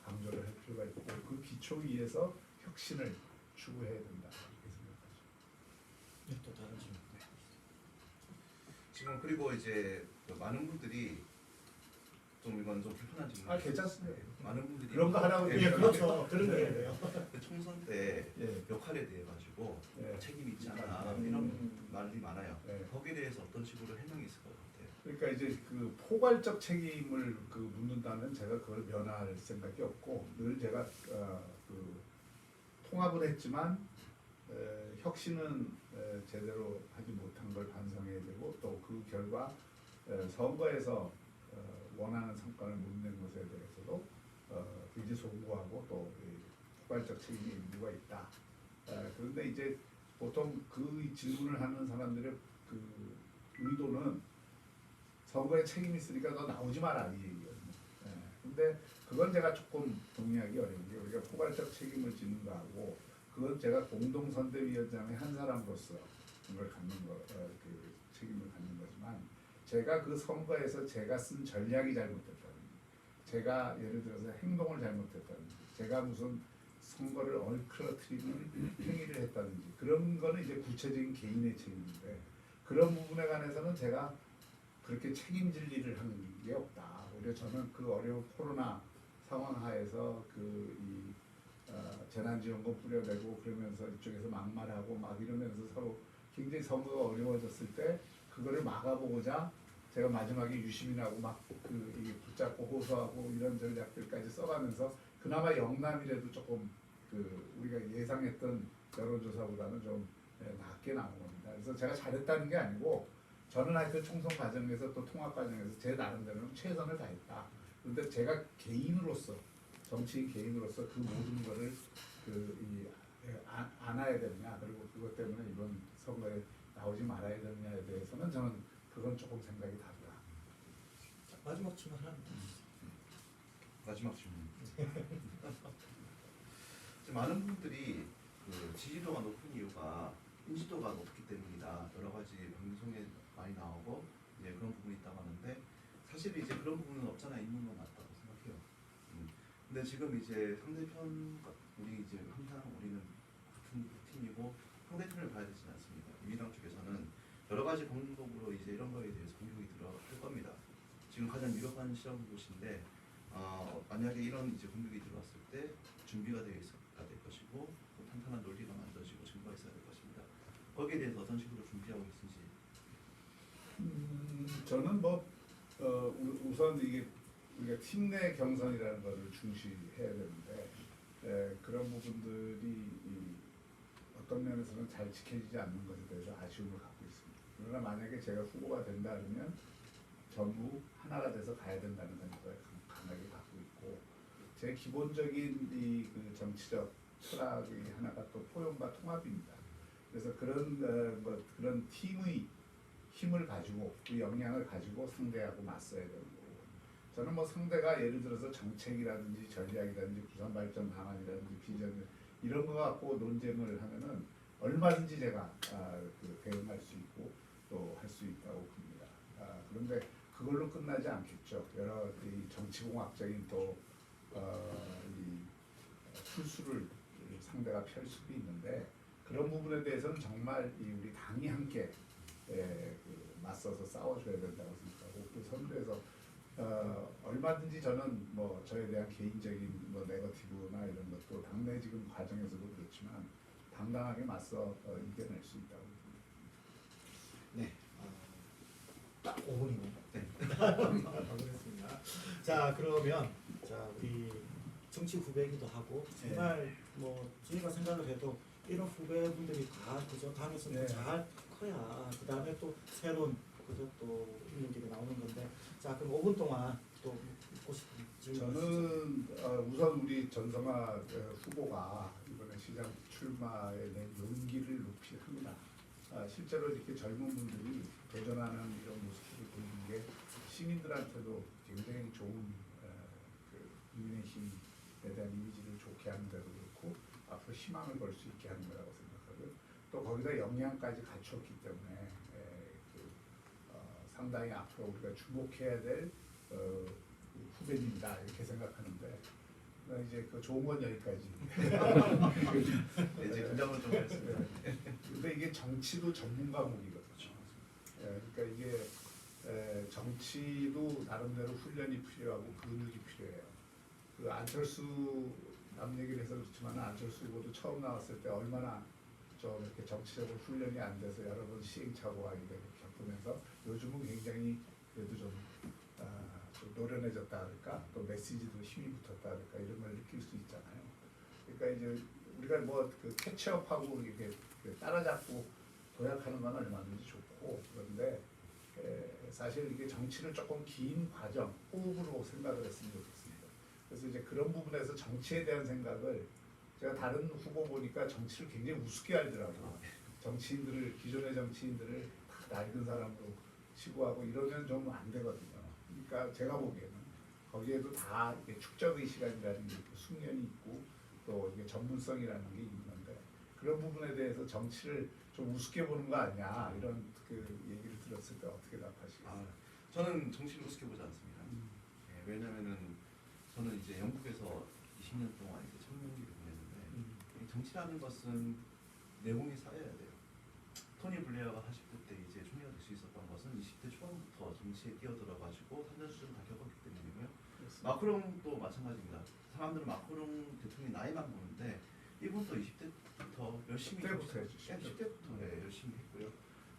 Speaker 2: 강조를 할 필요가 있고 그 기초 위에서 혁신을 추구해야 된다 이렇게 생각하죠.
Speaker 1: 네, 또 다른 질문.
Speaker 3: 지금 그리고 이제 많은 분들이 이건 좀 불편한 질문.
Speaker 2: 괜찮습니다.
Speaker 3: 많은 분들이
Speaker 2: 그런 거 하라고
Speaker 1: 예, 그렇죠. 그런 거예요.
Speaker 3: 총선 때
Speaker 2: 예.
Speaker 3: 역할에 대해 가지고
Speaker 2: 예.
Speaker 3: 책임이 있지 않나
Speaker 2: 음.
Speaker 3: 이런 말이 많아요.
Speaker 2: 예.
Speaker 3: 거기에 대해서 어떤 식으로 해명이 있을 것 같아요.
Speaker 2: 그러니까 이제 포괄적 책임을 묻는다면 제가 그걸 면할 생각이 없고 늘 제가 통합은 했지만 혁신은 제대로 하지 못한 걸 반성해야 되고 또 그 결과 선거에서 원하는 성과를 못 낸 것에 대해서도 굉장히 송구하고 또 포괄적 책임의 의무가 있다. 그런데 이제 보통 그 질문을 하는 사람들의 의도는 선거에 책임이 있으니까 너 나오지 마라 이 얘기거든요. 근데 그건 제가 조금 동의하기 어려운 게 우리가 포괄적 책임을 짓는 거하고 그건 제가 공동선대위원장의 한 사람으로서 그걸 갖는 거, 책임을 갖는 거지만 제가 그 선거에서 제가 쓴 전략이 잘못됐다든지 제가 예를 들어서 행동을 잘못했다든지 제가 무슨 선거를 얼클어트리는 행위를 했다든지 그런 거는 이제 구체적인 개인의 책임인데 그런 부분에 관해서는 제가 그렇게 책임질 일을 하는 게 없다. 오히려 저는 그 어려운 코로나 상황 하에서 재난지원금 뿌려대고 그러면서 이쪽에서 막말하고 막 이러면서 서로 굉장히 선거가 어려워졌을 때 그거를 막아보고자 제가 마지막에 유시민하고 이게 붙잡고 호소하고 이런 전략들까지 써가면서 그나마 영남이라도 조금 우리가 예상했던 여론조사보다는 좀 낮게 나온 겁니다. 그래서 제가 잘했다는 게 아니고 저는 하여튼 총선 과정에서 또 통합 과정에서 제 나름대로는 최선을 다했다. 그런데 제가 개인으로서 정치인 개인으로서 그 모든 거를 안아야 되느냐 그리고 그것 때문에 이번 선거에 나오지 말아야 되느냐에 대해서는 저는 그건 조금 생각이 다르다.
Speaker 1: 자, 마지막 질문 하나 더.
Speaker 3: 마지막 질문. 지금 많은 분들이 그 지지도가 높은 이유가 인지도가 높기 때문이다. 여러 가지 방송에 많이 나오고 이제 그런 부분이 있다고 하는데 사실 이제 그런 부분은 없잖아 있는 건 맞다고 생각해요. 근데 지금 이제 상대편 우리 이제 항상 우리는 같은 팀이고 상대편을 봐야 되지 않습니까? 민주당 쪽에서는 여러 가지 방법으로 이제 이런 거에 대해서 공격이 들어갈 겁니다. 지금 가장 위협한 시험 곳인데 만약에 이런 이제 공격이 들어왔을 때 준비가 되어 있어야 될 것이고 또 탄탄한 논리가 만들어지고 증거가 있어야 될 것입니다. 거기에 대해서 어떤 식으로 준비하고 있는지.
Speaker 2: 저는 우선 이게 우리가 팀 내 경선이라는 것을 중시해야 되는데 그런 부분들이 어떤 면에서는 잘 지켜지지 않는 것에 대해서 아쉬움을 갖고 있습니다. 그러나 만약에 제가 후보가 된다 그러면 전부 하나가 돼서 가야 된다는 생각을 강하게 갖고 있고 제 기본적인 그 정치적 철학의 하나가 또 포용과 통합입니다. 그래서 그런 팀의 힘을 가지고 그 역량을 가지고 상대하고 맞서야 되는 거고 저는 상대가 예를 들어서 정책이라든지 전략이라든지 부산 발전 방안이라든지 비전 이런 거 갖고 논쟁을 하면은 얼마든지 제가 대응할 수 있고 또 할 수 있다고 봅니다. 그런데 그걸로 끝나지 않겠죠. 여러 정치공학적인 이 술수를 상대가 펼 수도 있는데 그런 부분에 대해서는 정말 우리 당이 함께 맞서서 싸워줘야 된다고 생각하고 그 선두에서 얼마든지 저는 저에 대한 개인적인 네거티브나 이런 것도 당내 지금 과정에서도 그렇지만 당당하게 맞서 이겨낼 수 있다고 봅니다.
Speaker 1: 네. 딱 5분이네요.
Speaker 3: 네.
Speaker 1: 그렇습니다. 자 그러면 우리 정치 후배이기도 하고 정말 저희가 생각을 해도 이런 후배분들이 다 그저 당에서
Speaker 2: 네.
Speaker 1: 잘 커야 그 다음에 또 새로운 그저 또 인물들이 나오는 건데 자 그럼 5분 동안 또 묻고 싶은 질문.
Speaker 2: 저는 우선 우리 전성아 후보가 이번에 시장 출마에 낸 용기를 높이 합니다. 실제로 이렇게 젊은 분들이 도전하는 이런 모습을 보이는 게 시민들한테도 굉장히 좋은 국민의힘에 대한 이미지를 좋게 하는 데도 그렇고 앞으로 희망을 걸 수 있게 하는 거라고 생각하고 또 거기다 역량까지 갖췄기 때문에 상당히 앞으로 우리가 주목해야 될 후배님이다 이렇게 생각하는데 이제 좋은 건 여기까지.
Speaker 3: 네, 이제 긴장을 좀 했습니다.
Speaker 2: 근데 이게 정치도 전문 과목이거든요. 그러니까 이게 정치도 나름대로 훈련이 필요하고 근육이 필요해요. 안철수 남 얘기를 해서 그렇지만 안철수 후보도 처음 나왔을 때 얼마나 좀 이렇게 정치적으로 훈련이 안 돼서 여러 번 시행착오가 겪으면서 요즘은 굉장히 그래도 좀 노련해졌다 할까 또 메시지도 힘이 붙었다 할까 이런 걸 느낄 수 있잖아요. 그러니까 이제 우리가 캐치업하고 이렇게 따라잡고 도약하는 건 얼마든지 좋고 그런데 사실 이게 정치를 조금 긴 과정 호흡으로 생각을 했으면 좋겠습니다. 그래서 이제 그런 부분에서 정치에 대한 생각을 제가 다른 후보 보니까 정치를 굉장히 우습게 알더라고요. 정치인들을 기존의 정치인들을 다 나이 든 사람으로 치부하고 이러면 좀 안 되거든요. 그러니까 제가 보기에는 거기에도 다 이게 축적의 시간이라는 게 있고 숙련이 있고 또 이게 전문성이라는 게 있는데 그런 부분에 대해서 정치를 좀 우습게 보는 거 아니냐 이런 얘기를 들었을 때 어떻게 답하시겠어요?
Speaker 3: 저는 정치를 우습게 보지 않습니다. 왜냐면은 저는 이제 영국에서 20년 동안 이제 청년기를 보냈는데 이 정치라는 것은 내공이 쌓여야 돼요. 토니 블레어가 40대 때 이제 총리가 될 수 있었던 것은 20대 초반부터 정치에 뛰어들어가지고 3년 수준 다 겪었기 때문이고요. 마크롱도 마찬가지입니다. 사람들은 마크롱 대통령 나이만 보는데 이분도 20대부터 열심히
Speaker 2: 10대부터 했죠.
Speaker 3: 10대부터 열심히 했고요.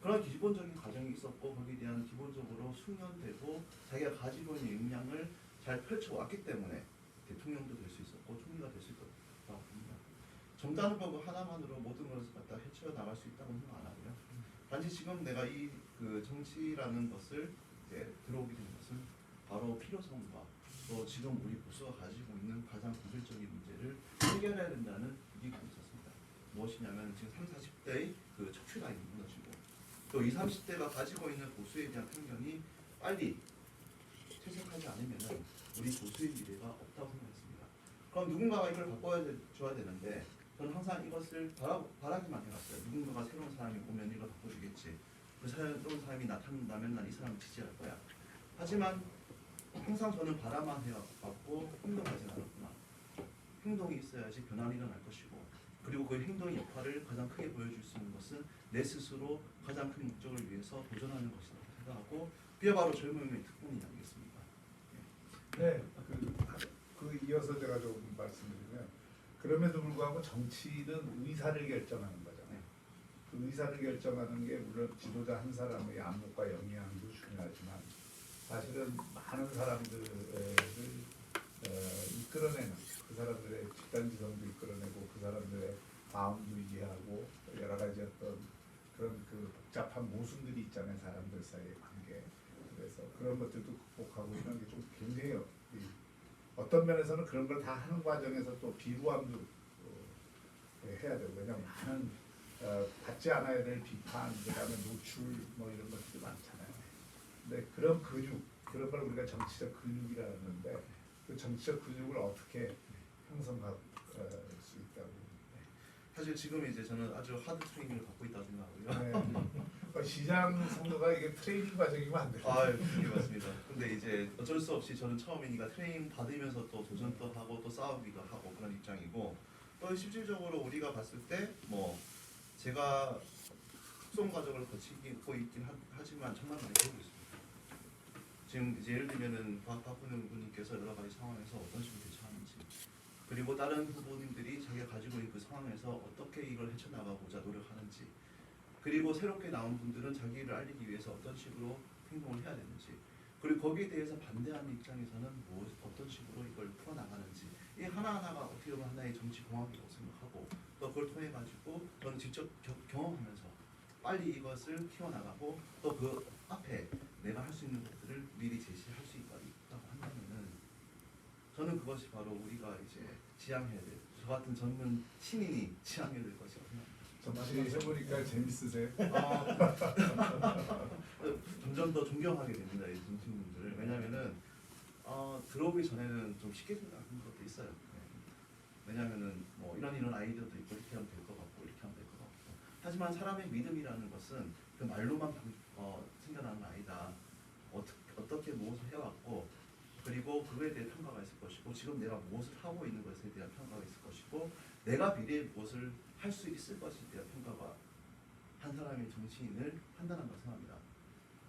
Speaker 3: 그런 기본적인 과정이 있었고 거기에 대한 기본적으로 숙련되고 자기가 가지고 있는 역량을 잘 펼쳐왔기 때문에 대통령도 될 수 있었고 총리가 될 수 있었다고 봅니다. 점잖은 법 하나만으로 모든 것을 갖다 헤쳐 나갈 수 있다고 생각 안 하고요. 단지 지금 내가 이 그 정치라는 것을 이제 들어오게 된 것은 바로 필요성과 또 지금 우리 보수가 가지고 있는 가장 본질적인 문제를 해결해야 된다는 믿음이 있었습니다. 무엇이냐면 지금 30, 40대의 그 척추 라인이 무너지고 또 20, 30대가 가지고 있는 보수에 대한 편견이 빨리 퇴색하지 않으면 우리 보수의 미래가 없다고 생각했습니다. 그럼 누군가가 이걸 바꿔줘야 되는데 저는 항상 이것을 바라기만 해왔어요. 누군가가 새로운 사람이 오면 이걸 바꿔주겠지. 그 새로운 사람이 나타난다면 난 이 사람을 지지할 거야. 하지만 항상 저는 바라만 해왔고 행동하지 않았구나. 행동이 있어야지 변화가 일어날 것이고 그리고 그 행동의 역할을 가장 크게 보여줄 수 있는 것은 내 스스로 가장 큰 목적을 위해서 도전하는 것이라고 생각하고 그게 바로 젊음의 특권이 아니겠습니까?
Speaker 2: 네, 그 이어서 제가 좀 말씀드리면 그럼에도 불구하고 정치는 의사를 결정하는 거잖아요.
Speaker 3: 네.
Speaker 2: 그 의사를 결정하는 게 물론 지도자 한 사람의 안목과 영향도 중요하지만 사실은 많은 사람들을 이끌어내는 그 사람들의 집단 지성도 이끌어내고 그 사람들의 마음도 이해하고 여러 가지 어떤 그런 그 복잡한 모순들이 있잖아요. 사람들 사이의 관계. 그래서 그런 것들도 극복하고 이런 게 좀 굉장히 어떤 면에서는 그런 걸 다 하는 과정에서 또 비루함도 해야 되고 왜냐하면 많은 받지 않아야 될 비판, 그다음에 노출 뭐 이런 것들이 많잖아요. 근데 그런 근육, 그런 걸 우리가 정치적 근육이라 하는데 그 정치적 근육을 어떻게 형성할 수 있다고.
Speaker 3: 사실 지금 이제 저는 아주 하드 트레이닝을 받고 있다고 생각하고요.
Speaker 2: 네. 시장 선거가 이게 트레이닝 과정이면 안 돼요.
Speaker 3: 아, 예, 맞습니다. 근데 이제 어쩔 수 없이 저는 처음이니까 트레이닝 받으면서 또 도전도 하고 또 싸우기도 하고 그런 입장이고 또 실질적으로 우리가 봤을 때 뭐 제가 숙성 과정을 거치고 있긴 하지만 정말 많이 배우고 있습니다. 지금 이제 예를 들면은 박근혜 후보님께서 여러 가지 상황에서 어떤 식으로 대처하는지 그리고 다른 후보님들이 자기가 가지고 있는 그 상황에서 어떻게 이걸 헤쳐나가고자 노력하는지 그리고 새롭게 나온 분들은 자기를 알리기 위해서 어떤 식으로 행동을 해야 되는지 그리고 거기에 대해서 반대하는 입장에서는 어떤 식으로 이걸 풀어나가는지 이 하나하나가 어떻게 보면 하나의 정치 공학이라고 생각하고 또 그걸 통해 가지고 저는 직접 경험하면서 빨리 이것을 키워나가고 또 그 앞에 내가 할 수 있는 것들을 미리 제시할 수 있다고 한다면은 저는 그것이 바로 우리가 이제 지향해야 될 저 같은 젊은 신인이 지향해야 될 것이라고 생각합니다.
Speaker 2: 정치 해보니까 재밌으세요?
Speaker 3: 점점 더 존경하게 됩니다. 이 정치인분들을. 왜냐하면은 들어오기 전에는 좀 쉽게 생각하는 것도 있어요. 왜냐하면은 뭐 이런 아이디어도 있고 이렇게 하면 될 것 같고 이렇게 하면 될 것 같고 하지만 사람의 믿음이라는 것은 그 말로만 생겨나는 게 아니다. 어떻게 무엇을 해왔고 그리고 그거에 대해 평가가 있을 것이고 지금 내가 무엇을 하고 있는 것에 대한 평가가 있을 것이고 내가 미래에 무엇을 할 수 있을 것에 대한 평가가 한 사람의 정치인을 판단한다고 생각합니다.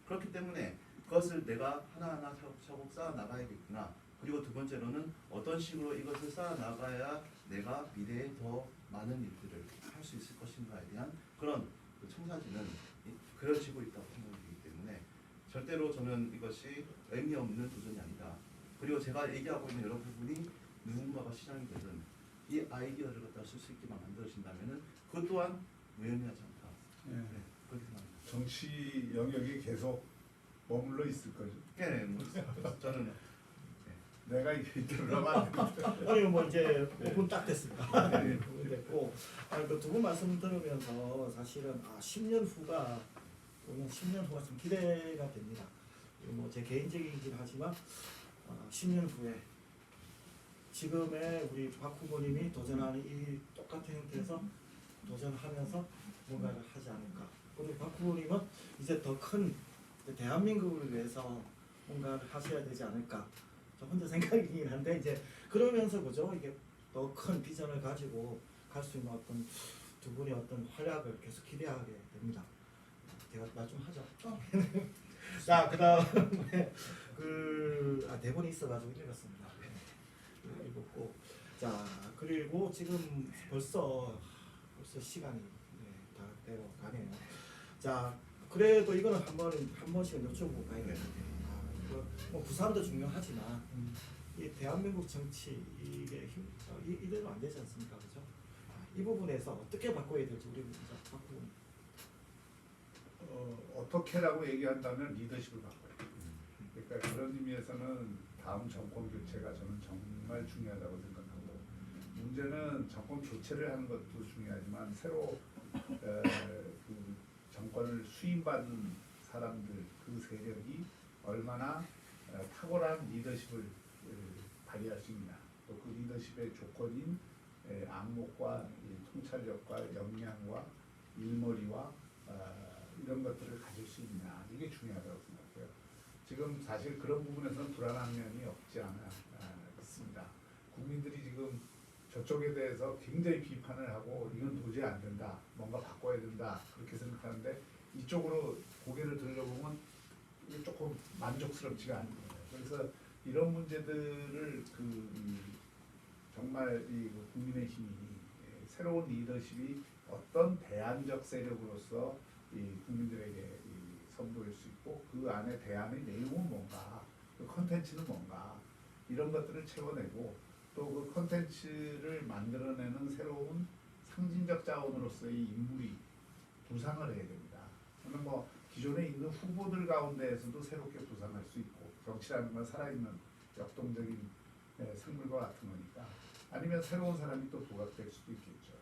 Speaker 3: 그렇기 때문에 그것을 내가 하나하나 차곡차곡 쌓아 나가야겠구나. 그리고 두 번째로는 어떤 식으로 이것을 쌓아 나가야 내가 미래에 더 많은 일들을 할 수 있을 것인가에 대한 그런 그 청사진은 그려지고 있다고 생각되기 때문에 절대로 저는 이것이 의미 없는 도전이 아니다. 그리고 제가 얘기하고 있는 여러 부분이 누군가가 시장이 되든 이 아이디어를 갖다 쓸 수 있게만 만들어진다면은 그것 또한 무의미하지 않다.
Speaker 2: 네.
Speaker 3: 네, 그렇게 생각합니다.
Speaker 2: 정치 영역이 계속 머물러 있을 거죠.
Speaker 3: 네, 뭐 저는
Speaker 2: 내가 이게 들어가면 안 되는데.
Speaker 1: 아니 뭐 이제 5분 딱 됐습니다.
Speaker 2: 네.
Speaker 1: 5분 됐고 두 분 말씀 들으면서 사실은 10년 후가 오늘 10년 후가 좀 기대가 됩니다. 뭐 제 개인적이긴 하지만 10년 후에 지금의 우리 박 후보님이 도전하는 이 똑같은 형태에서 도전하면서 뭔가를 하지 않을까. 그리고 박 후보님은 이제 더 큰 대한민국을 위해서 뭔가를 하셔야 되지 않을까. 저 혼자 생각이긴 한데 이제 그러면서 그죠 이게 더 큰 비전을 가지고 갈 수 있는 어떤 두 분의 어떤 활약을 계속 기대하게 됩니다. 제가 말 좀 하죠. 자, 그다음에 대본이 있어가지고 읽었습니다. 읽었고, 자 그리고 지금 벌써 시간이 다 되어 가네요. 자, 그래도 이거는 한 번씩은 여쭤보고 가야겠는데, 뭐 부산도 중요하지만 이 대한민국 정치 이게 이대로 안 되지 않습니까, 그죠? 이 부분에서 어떻게 바꿔야 될지 우리 먼저 바꾸고.
Speaker 2: 어떻게라고 얘기한다면 리더십을 바꿔요. 그러니까 그런 의미에서는 다음 정권 교체가 저는 정말 중요하다고 생각하고, 문제는 정권 교체를 하는 것도 중요하지만 새로 그 정권을 수임받는 사람들 그 세력이 얼마나 탁월한 리더십을 발휘할 수 있냐, 또 그 리더십의 조건인 안목과 통찰력과 역량과 일머리와 이런 것들을 가질 수 있냐, 이게 중요하다고 생각해요. 지금 사실 그런 부분에서는 불안한 면이 없지 않아 있습니다. 국민들이 지금 저쪽에 대해서 굉장히 비판을 하고 이건 도저히 안 된다, 뭔가 바꿔야 된다 그렇게 생각하는데, 이쪽으로 고개를 들려보면 이게 조금 만족스럽지가 않은 거예요. 그래서 이런 문제들을 정말 국민의힘이 새로운 리더십이 어떤 대안적 세력으로서 국민들에게 선보일 수 있고, 그 안에 대안의 내용은 뭔가, 그 컨텐츠는 뭔가, 이런 것들을 채워내고, 또 그 컨텐츠를 만들어내는 새로운 상징적 자원으로서의 인물이 부상을 해야 됩니다. 저는 뭐 기존에 있는 후보들 가운데에서도 새롭게 부상할 수 있고, 정치라는 건 살아있는 역동적인 생물과 같은 거니까, 아니면 새로운 사람이 또 부각될 수도 있겠죠.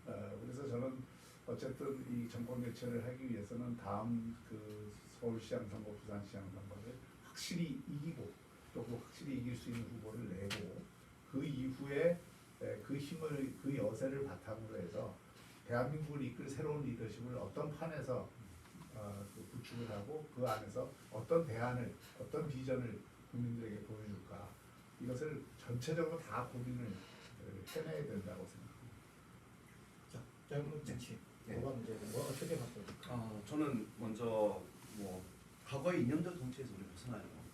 Speaker 2: 그래서 저는 어쨌든 이 정권 교체를 하기 위해서는 다음 그 서울시장 선거, 부산시장 선거를 확실히 이기고, 또 그 확실히 이길 수 있는 후보를 내고, 그 이후에 그 힘을, 그 여세를 바탕으로 해서 대한민국을 이끌 새로운 리더십을 어떤 판에서 구축을 하고, 그 안에서 어떤 대안을, 어떤 비전을 국민들에게 보여줄까, 이것을 전체적으로 다 고민을 해내야 된다고 생각합니다.
Speaker 1: 자, 대한민국 정치
Speaker 3: 네.
Speaker 1: 뭐가 문제고 뭐 어떻게 바꿔야 될까?
Speaker 3: 저는 먼저 과거의 이념적 정치에서 우리 벗어나야 합니다.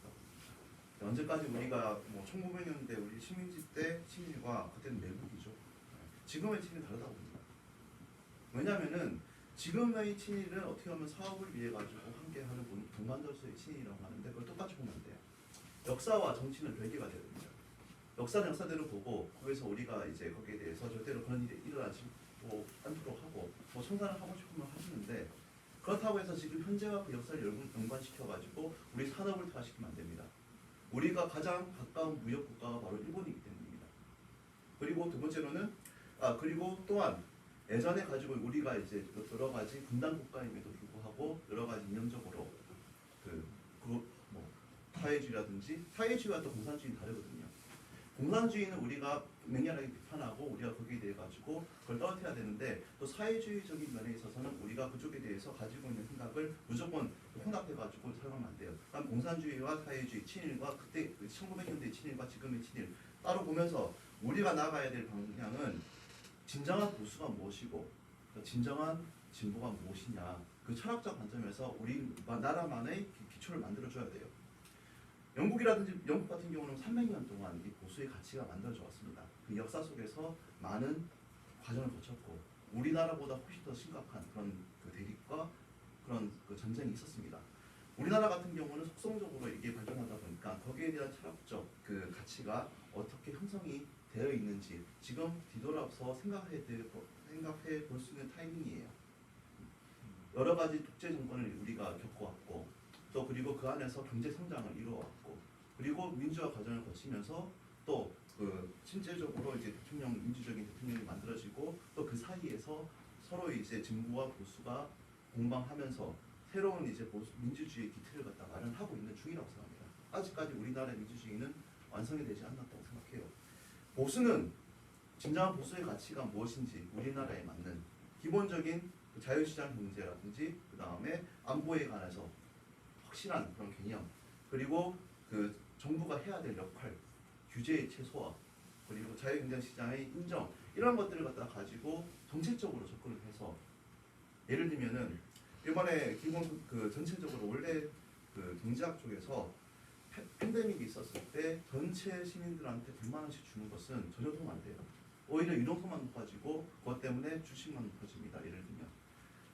Speaker 3: 언제까지 우리가 1900년대 우리 식민지 때 친일과 그때는 내국이죠. 지금의 친일 다르다고 봅니다. 왜냐하면은 지금의 친일은 어떻게 보면 사업을 위해 가지고 함께하는 동반자로서의 친일이라고 하는데, 그걸 똑같이 보면 안 돼요. 역사와 정치는 별개가 되야 됩니다. 역사는 역사대로 보고, 거기서 우리가 이제 거기에 대해서 절대로 그런 일이 일어나지 않도록 하고, 청산을 하고 싶으면 하시는데, 그렇다고 해서 지금 현재와 그 역사를 연관시켜 가지고 우리 산업을 퇴화시키면 안 됩니다. 우리가 가장 가까운 무역 국가가 바로 일본이기 때문입니다. 그리고 두 번째로는 그리고 또한 예전에 가지고 우리가 이제 여러 가지 분단 국가임에도 불구하고 여러 가지 이념적으로 사회주의라든지, 사회주의와 또 공산주의는 다르거든요. 공산주의는 우리가 맹렬하게 비판하고 우리가 거기에 대해 가지고 그걸 떨어뜨려야 되는데, 또 사회주의적인 면에 있어서는 우리가 그쪽에 대해서 가지고 있는 생각을 무조건 혼합해 가지고 사용하면 안 돼요. 그럼 공산주의와 사회주의, 친일과 그때 1900년대 친일과 지금의 친일 따로 보면서 우리가 나가야 될 방향은 진정한 보수가 무엇이고 진정한 진보가 무엇이냐, 그 철학적 관점에서 우리 나라만의 기초를 만들어줘야 돼요. 영국 같은 경우는 300년 동안 이 보수의 가치가 만들어져 왔습니다. 그 역사 속에서 많은 과정을 거쳤고, 우리나라보다 훨씬 더 심각한 그런 그 대립과 그런 그 전쟁이 있었습니다. 우리나라 같은 경우는 속성적으로 이게 발전하다 보니까 거기에 대한 철학적 그 가치가 어떻게 형성이 되어 있는지 지금 뒤돌아서 생각해 볼 수 있는 타이밍이에요. 여러 가지 독재 정권을 우리가 겪어왔고, 또 그리고 그 안에서 경제 성장을 이루어왔고, 그리고 민주화 과정을 거치면서 또 그 실질적으로 이제 민주적인 대통령이 만들어지고, 또 그 사이에서 서로 이제 진보와 보수가 공방하면서 새로운 이제 민주주의 기틀을 갖다 마련하고 있는 중이라고 생각합니다. 아직까지 우리나라의 민주주의는 완성이 되지 않았다고 생각해요. 보수는 진정한 보수의 가치가 무엇인지, 우리나라에 맞는 기본적인 자유시장 경제라든지, 그 다음에 안보에 관해서 확실한 그런 개념, 그리고 그 정부가 해야 될 역할, 규제의 최소화, 그리고 자유경제시장의 인정, 이런 것들을 갖다 가지고 정책적으로 접근을 해서, 예를 들면은 이번에 기본 그 전체적으로 원래 그 경제학 쪽에서 팬데믹이 있었을 때 전체 시민들한테 100만 원씩 주는 것은 전혀 도움 안 돼요. 오히려 유동성만 높아지고 그것 때문에 주식만 높아집니다. 예를 들면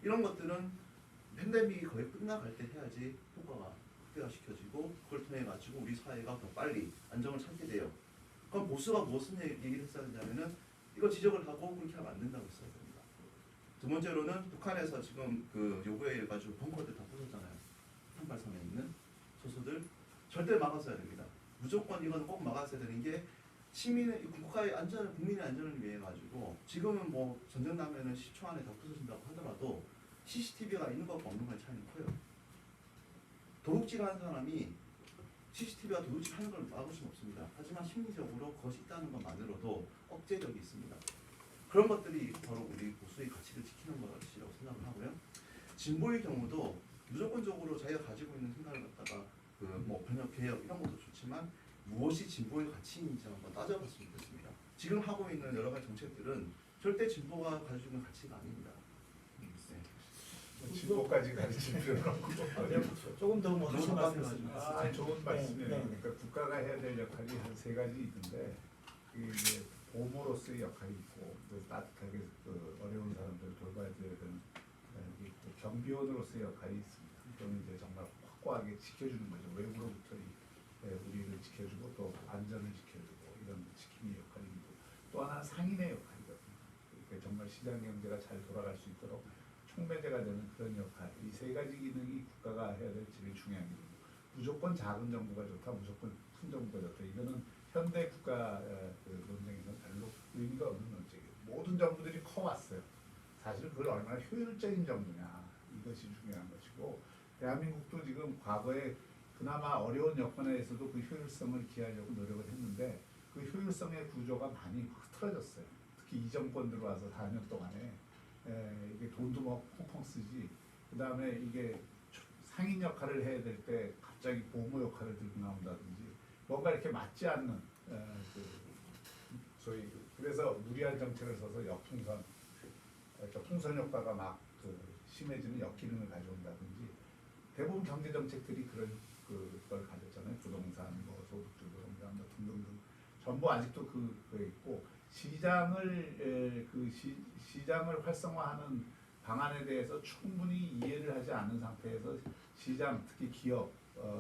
Speaker 3: 이런 것들은 팬데믹이 거의 끝나갈 때 해야지 효과가 극대화시켜지고 그걸 통해 가지고 우리 사회가 더 빨리 안정을 찾게 돼요. 그럼 보수가 무슨 얘기를 했어야 되냐면은 이거 지적을 하고 그렇게 하면 안 된다고 했어야 됩니다. 두 번째로는 북한에서 지금 그 요구해 가지고 벙커들 다 부쉈잖아요. 한발선에 있는 소수들 절대 막았어야 됩니다. 무조건 이건 꼭 막았어야 되는 게 시민의 국가의 안전을 국민의 안전을 위해 가지고 지금은 뭐 전쟁 나면은 10초 안에 다 부서진다고 하더라도 CCTV가 있는 것과 없는 것의 차이는 커요. 도둑질하는 사람이 CCTV가 도둑질하는 걸 막을 수는 없습니다. 하지만 심리적으로 그것이 있다는 것만으로도 억제력이 있습니다. 그런 것들이 바로 우리 보수의 가치를 지키는 것이라고 생각을 하고요. 진보의 경우도 무조건적으로 자기가 가지고 있는 생각을 갖다가 그 뭐 번역 개혁 이런 것도 좋지만 무엇이 진보의 가치인지 한번 따져봤으면 좋겠습니다. 지금 하고 있는 여러 가지 정책들은 절대 진보가 가지고 있는 가치가 아닙니다. 네.
Speaker 2: 진보까지 가르칠 필요는 없고.
Speaker 1: 조금 더 뭐 하실 말씀 있으시면.
Speaker 2: 좋은 말씀이에요.
Speaker 1: 네.
Speaker 2: 그러니까 국가가 해야 될 역할이 한 세 가지 있는데 그게 이제 보모로서의 역할이 있고 따뜻하게 그 어려운 사람들을 돌봐야 되는 경비원으로서의 역할이 있습니다. 그거는 이제 정말 확고하게 지켜주는 거죠. 외부로부터 우리를 지켜주고 또 안전을 지켜주고 이런 지킴이 역할이 있고 또 하나 상인의 역할이거든요. 그러니까 정말 시장 경제가 잘 돌아갈 수 있도록 촉매제가 되는 그런 역할. 이 세 가지 기능이 국가가 해야 될 제일 중요한 기능. 무조건 작은 정부가 좋다, 무조건 큰 정부가 좋다. 이거는 현대 국가 그 논쟁에서는 별로 의미가 없는 논쟁이에요. 모든 정부들이 커왔어요. 사실 그걸 얼마나 효율적인 정부냐 이것이 중요한 것이고 대한민국도 지금 과거에 그나마 어려운 여건에서도 그 효율성을 기하려고 노력을 했는데 그 효율성의 구조가 많이 흐트러졌어요. 특히 이 정권 들어와서 4년 동안에 이게 돈도 뭐 펑펑 쓰지. 그 다음에 이게 상인 역할을 해야 될 때 갑자기 보모 역할을 들고 나온다든지 뭔가 이렇게 맞지 않는 그 소위 그래서 무리한 정책을 써서 역풍선, 그러니까 풍선 효과가 막 그 심해지는 역기능을 가져온다든지 대부분 경제 정책들이 그런 그걸 가졌잖아요. 부동산, 뭐 소득주 부동산 뭐 등등등 전부 아직도 그거에 있고 시장을 시장을 활성화하는 방안에 대해서 충분히 이해를 하지 않은 상태에서 시장 특히 기업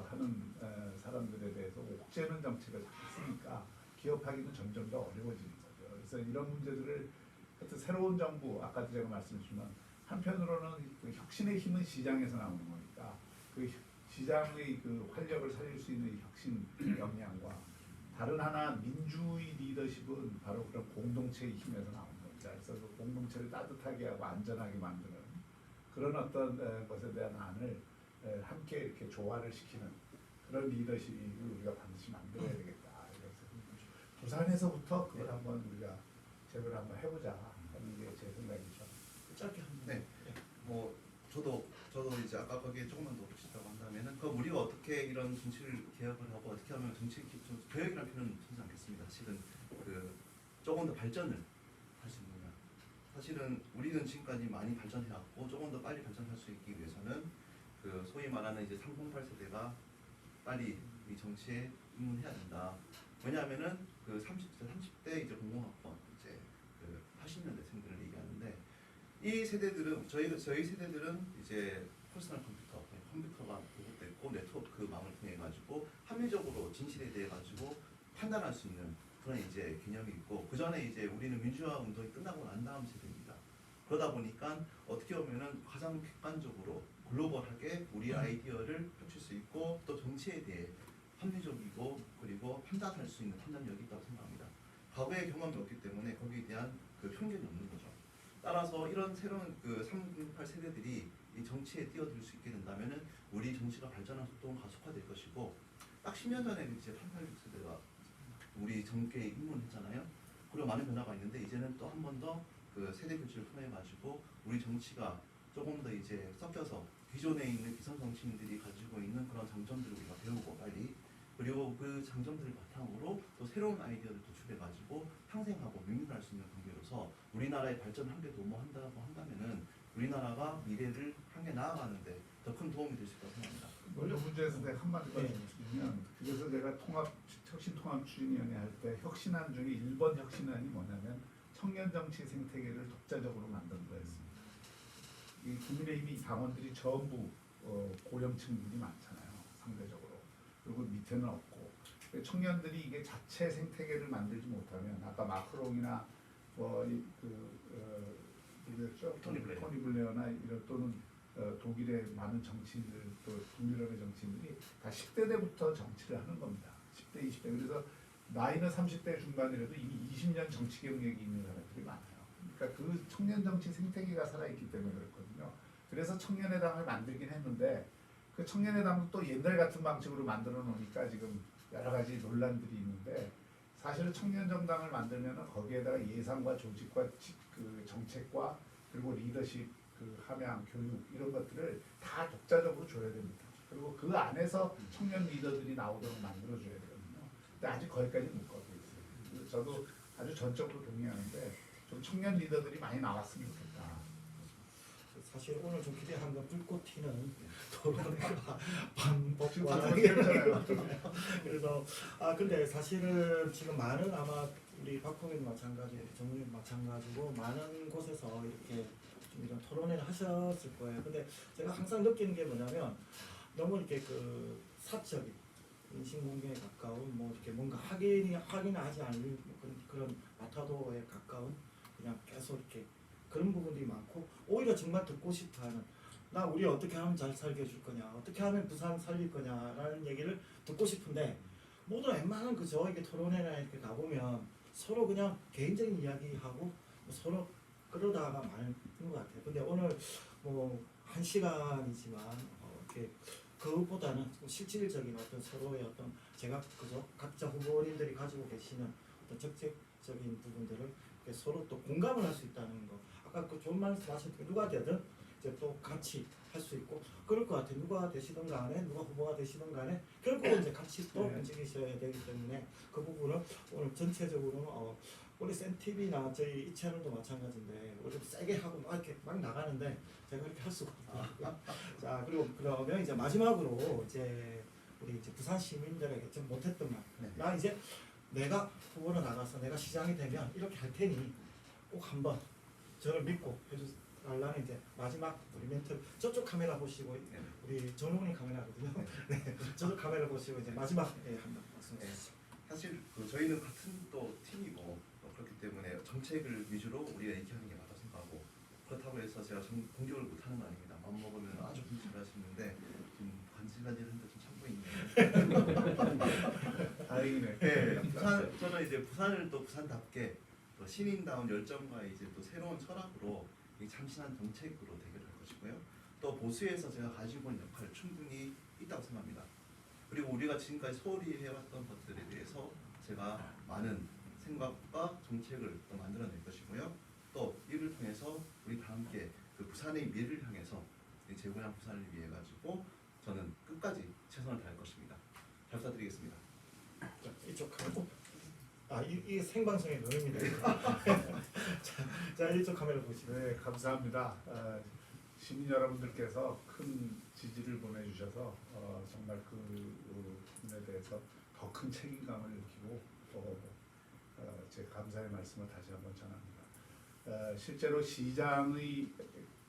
Speaker 2: 하는 사람들에 대해서 옥죄는 정책을 자꾸 쓰니까 기업하기는 점점 더 어려워지는 거죠. 그래서 이런 문제들을 하여튼 새로운 정부 아까도 제가 말씀드렸지만 한편으로는 그 혁신의 힘은 시장에서 나오는 거니까 그 시장의 그 활력을 살릴 수 있는 혁신 역량과 다른 하나 민주의 리더십은 바로 그런 공동체의 힘에서 나오는 겁니다. 그래서 그 공동체를 따뜻하게 하고 안전하게 만드는 그런 어떤 것에 대한 안을 함께 이렇게 조화를 시키는 그런 리더십을 우리가 반드시 만들어야 되겠다. 그래서 부산에서부터 그걸 한번 우리가 제대로 한번 해보자 하는 게 제 생각이죠.
Speaker 1: 짧게 한번.
Speaker 3: 네. 뭐 저도 이제 아까 거기에 조금만 더 붙이자고 한다면은 그 우리가 어떻게 이런 정치를 개혁을 하고 어떻게 하면 정치 좀 개혁이라는 표현은 쓰지 않겠습니다. 사실은 그 조금 더 발전을 할 수 있느냐. 사실은 우리는 지금까지 많이 발전해왔고 조금 더 빨리 발전할 수 있기 위해서는 그 소위 말하는 이제 308 세대가 빨리 이 정치에 입문해야 된다. 왜냐하면은 그 30대 이제 공공학번 이제 그 80년대생들을 얘기하는데 이 세대들은 저희 세대들은 이제 퍼스널 컴퓨터가 보급됐고 네트워크망을 통해 가지고 합리적으로 진실에 대해 가지고 판단할 수 있는 그런 이제 개념이 있고 그 전에 이제 우리는 민주화 운동이 끝나고 난 다음 세대입니다. 그러다 보니까 어떻게 보면은 가장 객관적으로 글로벌하게 우리 아이디어를 펼칠 수 있고 또 정치에 대해 합리적이고 그리고 판단할 수 있는 판단력이 있다고 생각합니다. 과거의 경험이 없기 때문에 거기에 대한 그 편견이 없는 거죠. 따라서 이런 새로운 그 308 세대들이 이 정치에 뛰어들 수 있게 된다면은 우리 정치가 발전한 속도는 가속화될 것이고 딱 10년 전에 이제 386 세대가 우리 정계에 입문했잖아요. 그리고 많은 변화가 있는데 이제는 또 한 번 더 그 세대 교체를 통해 가지고 우리 정치가 조금 더 이제 섞여서 기존에 있는 기성 정치인들이 가지고 있는 그런 장점들을 우리가 배우고 빨리 그리고 그 장점들을 바탕으로 또 새로운 아이디어를 도출해 가지고 상생하고 융합할 수 있는 관계로서 우리나라의 발전을 함께 도모한다고 한다면은 우리나라가 미래를 향해 나아가는데 더 큰 도움이 될 수 있다고 생각합니다.
Speaker 2: 원래 문제에서 내가 한마디만
Speaker 1: 네.
Speaker 2: 드리면 그래서 내가 혁신통합추진위원회 할 때 혁신안 중에 1번 혁신안이 뭐냐면 청년 정치 생태계를 독자적으로 만드는 거였습니다. 이 국민의힘이 당원들이 전부 고령층들이 많잖아요. 상대적으로. 그리고 밑에는 없고 청년들이 이게 자체 생태계를 만들지 못하면 아까 마크롱이나 누구였죠?
Speaker 3: 토니 블레어.
Speaker 2: 토니 블레어나 이런 또는 독일의 많은 정치인들 또 북유럽의 정치인들이 다 10대 때부터 정치를 하는 겁니다. 10대, 20대. 그래서 나이는 30대 중반이라도 이미 20년 정치 경력이 있는 사람들이 많아요. 그러니까 그 청년 정치 생태계가 살아있기 때문에 그렇거든요. 그래서 청년회당을 만들긴 했는데 그 청년회당도 또 옛날 같은 방식으로 만들어 놓으니까 지금 여러 가지 논란들이 있는데 사실은 청년정당을 만들면은 거기에다가 예산과 조직과 그 정책과 그리고 리더십, 그 함양, 교육 이런 것들을 다 독자적으로 줘야 됩니다. 그리고 그 안에서 청년 리더들이 나오도록 만들어줘야 되거든요. 근데 아직 거기까지 못 가고 있어요. 그래서 저도 아주 전적으로 동의하는데 좀 청년 리더들이 많이 나왔으면 좋겠다.
Speaker 1: 사실 오늘 좀 기대한 건 불꽃 튀는 토론과 반복과
Speaker 2: 지금 반복했잖아요.
Speaker 1: 그래서 근데 사실은 지금 많은 아마 우리 박홍민 마찬가지, 정윤 마찬가지고 많은 곳에서 이렇게 좀 이런 토론회를 하셨을 거예요. 근데 제가 항상 느끼는 게 뭐냐면 너무 이렇게 그 사적인 인신공격에 가까운 뭐 이렇게 뭔가 확인하지 않을 그런 마타도에 가까운 그냥 계속 이렇게 그런 부분들이 많고 오히려 정말 듣고 싶어하는 나 우리 어떻게 하면 잘 살게 해줄 거냐 어떻게 하면 부산 살릴 거냐라는 얘기를 듣고 싶은데 모두 웬만한 그저 이게 토론회나 이렇게 가보면 서로 그냥 개인적인 이야기하고 뭐 서로 그러다가 마는 것 같아요. 근데 오늘 뭐 1시간이지만 이렇게 그것보다는 실질적인 어떤 서로의 어떤 제가 그저 각자 후보님들이 가지고 계시는 어떤 적극적인 부분들을 서로 또 공감을 할 수 있다는 거. 아까 그 좋은 말씀 하셨던 누가 되든 이제 또 같이 할 수 있고 그럴 것 같아요. 누가 되시든 간에 누가 후보가 되시든 간에 결국은 이제 같이 또
Speaker 2: 네.
Speaker 1: 움직이셔야 되기 때문에 그 부분은 오늘 전체적으로는 우리 센TV나 저희 이 채널도 마찬가지인데 우리 좀 세게 하고 막 이렇게 막 나가는데 제가 이렇게 할 수가 없고요. 자 그리고 그러면 이제 마지막으로 이제 우리 이제 부산 시민들에게 좀 못했던 말.
Speaker 3: 네.
Speaker 1: 나 이제 내가 후보로 나가서 내가 시장이 되면 이렇게 할 테니 꼭 한번 저를 믿고 해달라는 이제 마지막 우리 멘트 저쪽 카메라 보시고
Speaker 3: 네.
Speaker 1: 우리 전웅이 카메라거든요. 네, 저쪽 카메라 보시고 이제 마지막 한번 말씀 주시죠.
Speaker 3: 사실 저희는 같은 또 팀이고 또 그렇기 때문에 정책을 위주로 우리가 얘기하는 게 맞다고 생각하고 그렇다고 해서 제가 공격을 못하는 건 아닙니다. 마음 먹으면 아주 잘하시는데 지금 간질간질한데 좀 참고 있네요.
Speaker 2: 다행이네.
Speaker 3: 네, 저는 이제 부산을 또 부산답게 또 시민다운 열정과 이제 또 새로운 철학으로 이 참신한 정책으로 대결할 것이고요. 또 보수에서 제가 가지고 있는 역할 충분히 있다고 생각합니다. 그리고 우리가 지금까지 소홀히 해왔던 것들에 대해서 제가 많은 생각과 정책을 또 만들어낼 것이고요. 또 이를 통해서 우리 다 함께 그 부산의 미래를 향해서 제 고향 부산을 위해 가지고 저는 끝까지 최선을 다할 것입니다. 잘 부탁드리겠습니다.
Speaker 1: 자, 이쪽 카메라. 이게 생방송의 룰입니다. 자, 이쪽 카메라 보시면.
Speaker 2: 네, 감사합니다. 시민 여러분들께서 큰 지지를 보내주셔서 정말 그 부분에 대해서 더 큰 책임감을 느끼고 제 감사의 말씀을 다시 한번 전합니다. 실제로 시장의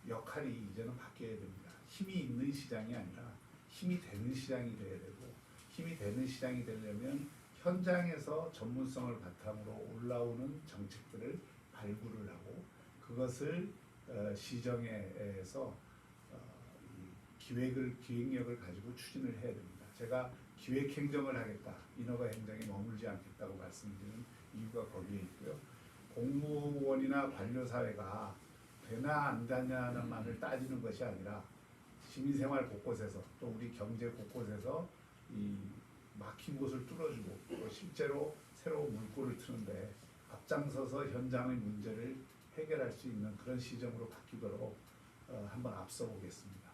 Speaker 2: 역할이 이제는 바뀌어야 됩니다. 힘이 있는 시장이 아니라 힘이 되는 시장이 돼야 되고 힘이 되는 시장이 되려면 현장에서 전문성을 바탕으로 올라오는 정책들을 발굴을 하고 그것을 시정에서 기획력을 가지고 추진을 해야 됩니다. 제가 기획행정을 하겠다, 인허가 행정에 머물지 않겠다고 말씀드리는 이유가 거기에 있고요. 공무원이나 관료사회가 되나 안 되냐만을 따지는 것이 아니라 시민생활 곳곳에서 또 우리 경제 곳곳에서 이 막힌 곳을 뚫어주고 또 실제로 새로운 물꼬를 트는데 앞장서서 현장의 문제를 해결할 수 있는 그런 시정으로 바뀌도록 한번 앞서 보겠습니다.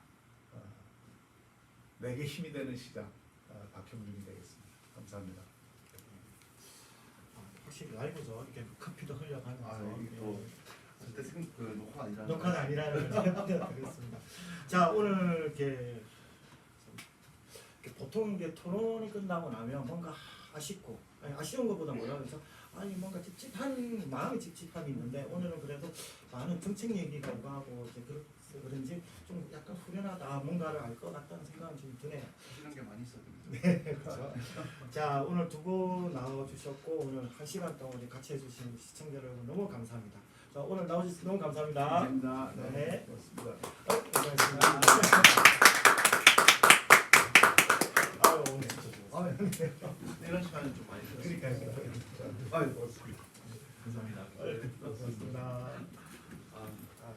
Speaker 2: 내게 힘이 되는 시장 박형준이 되겠습니다. 감사합니다.
Speaker 1: 확실히 라이브죠. 이렇게 커피도 흘려가면서.
Speaker 3: 이게 또 절대 녹화 아니라.
Speaker 1: 녹화는 아니라는 걸 드리겠습니다. 자 오늘 이렇게 보통 이게 토론이 끝나고 나면 뭔가 아쉽고 아쉬운 것보다 뭐라 그래서 아니 뭔가 찝찝한 마음이 찝찝함이 있는데 오늘은 그래도 많은 정책 얘기가 오가고 이제 그런지 좀 약간 후련하다 뭔가를 알 것 같다는 생각은 좀 드네요.
Speaker 3: 하시는 게 많이 있어요.
Speaker 1: 네, 그렇죠. 자 오늘 두 분 나와주셨고 오늘 1시간 동안 우리 같이 해주신 시청자 여러분 너무 감사합니다. 자 오늘 나와주셔서 너무 감사합니다.
Speaker 2: 감사합니다.
Speaker 1: 네.
Speaker 2: 고맙습니다.
Speaker 1: 고맙습니다. 아유 오늘 진짜 좋았어요.
Speaker 3: 이런 시간은 좀 많이 들었어요.
Speaker 1: 그러니까요.
Speaker 3: 아유,
Speaker 1: 감사합니다. 고맙습니다.
Speaker 3: 아,
Speaker 1: 아,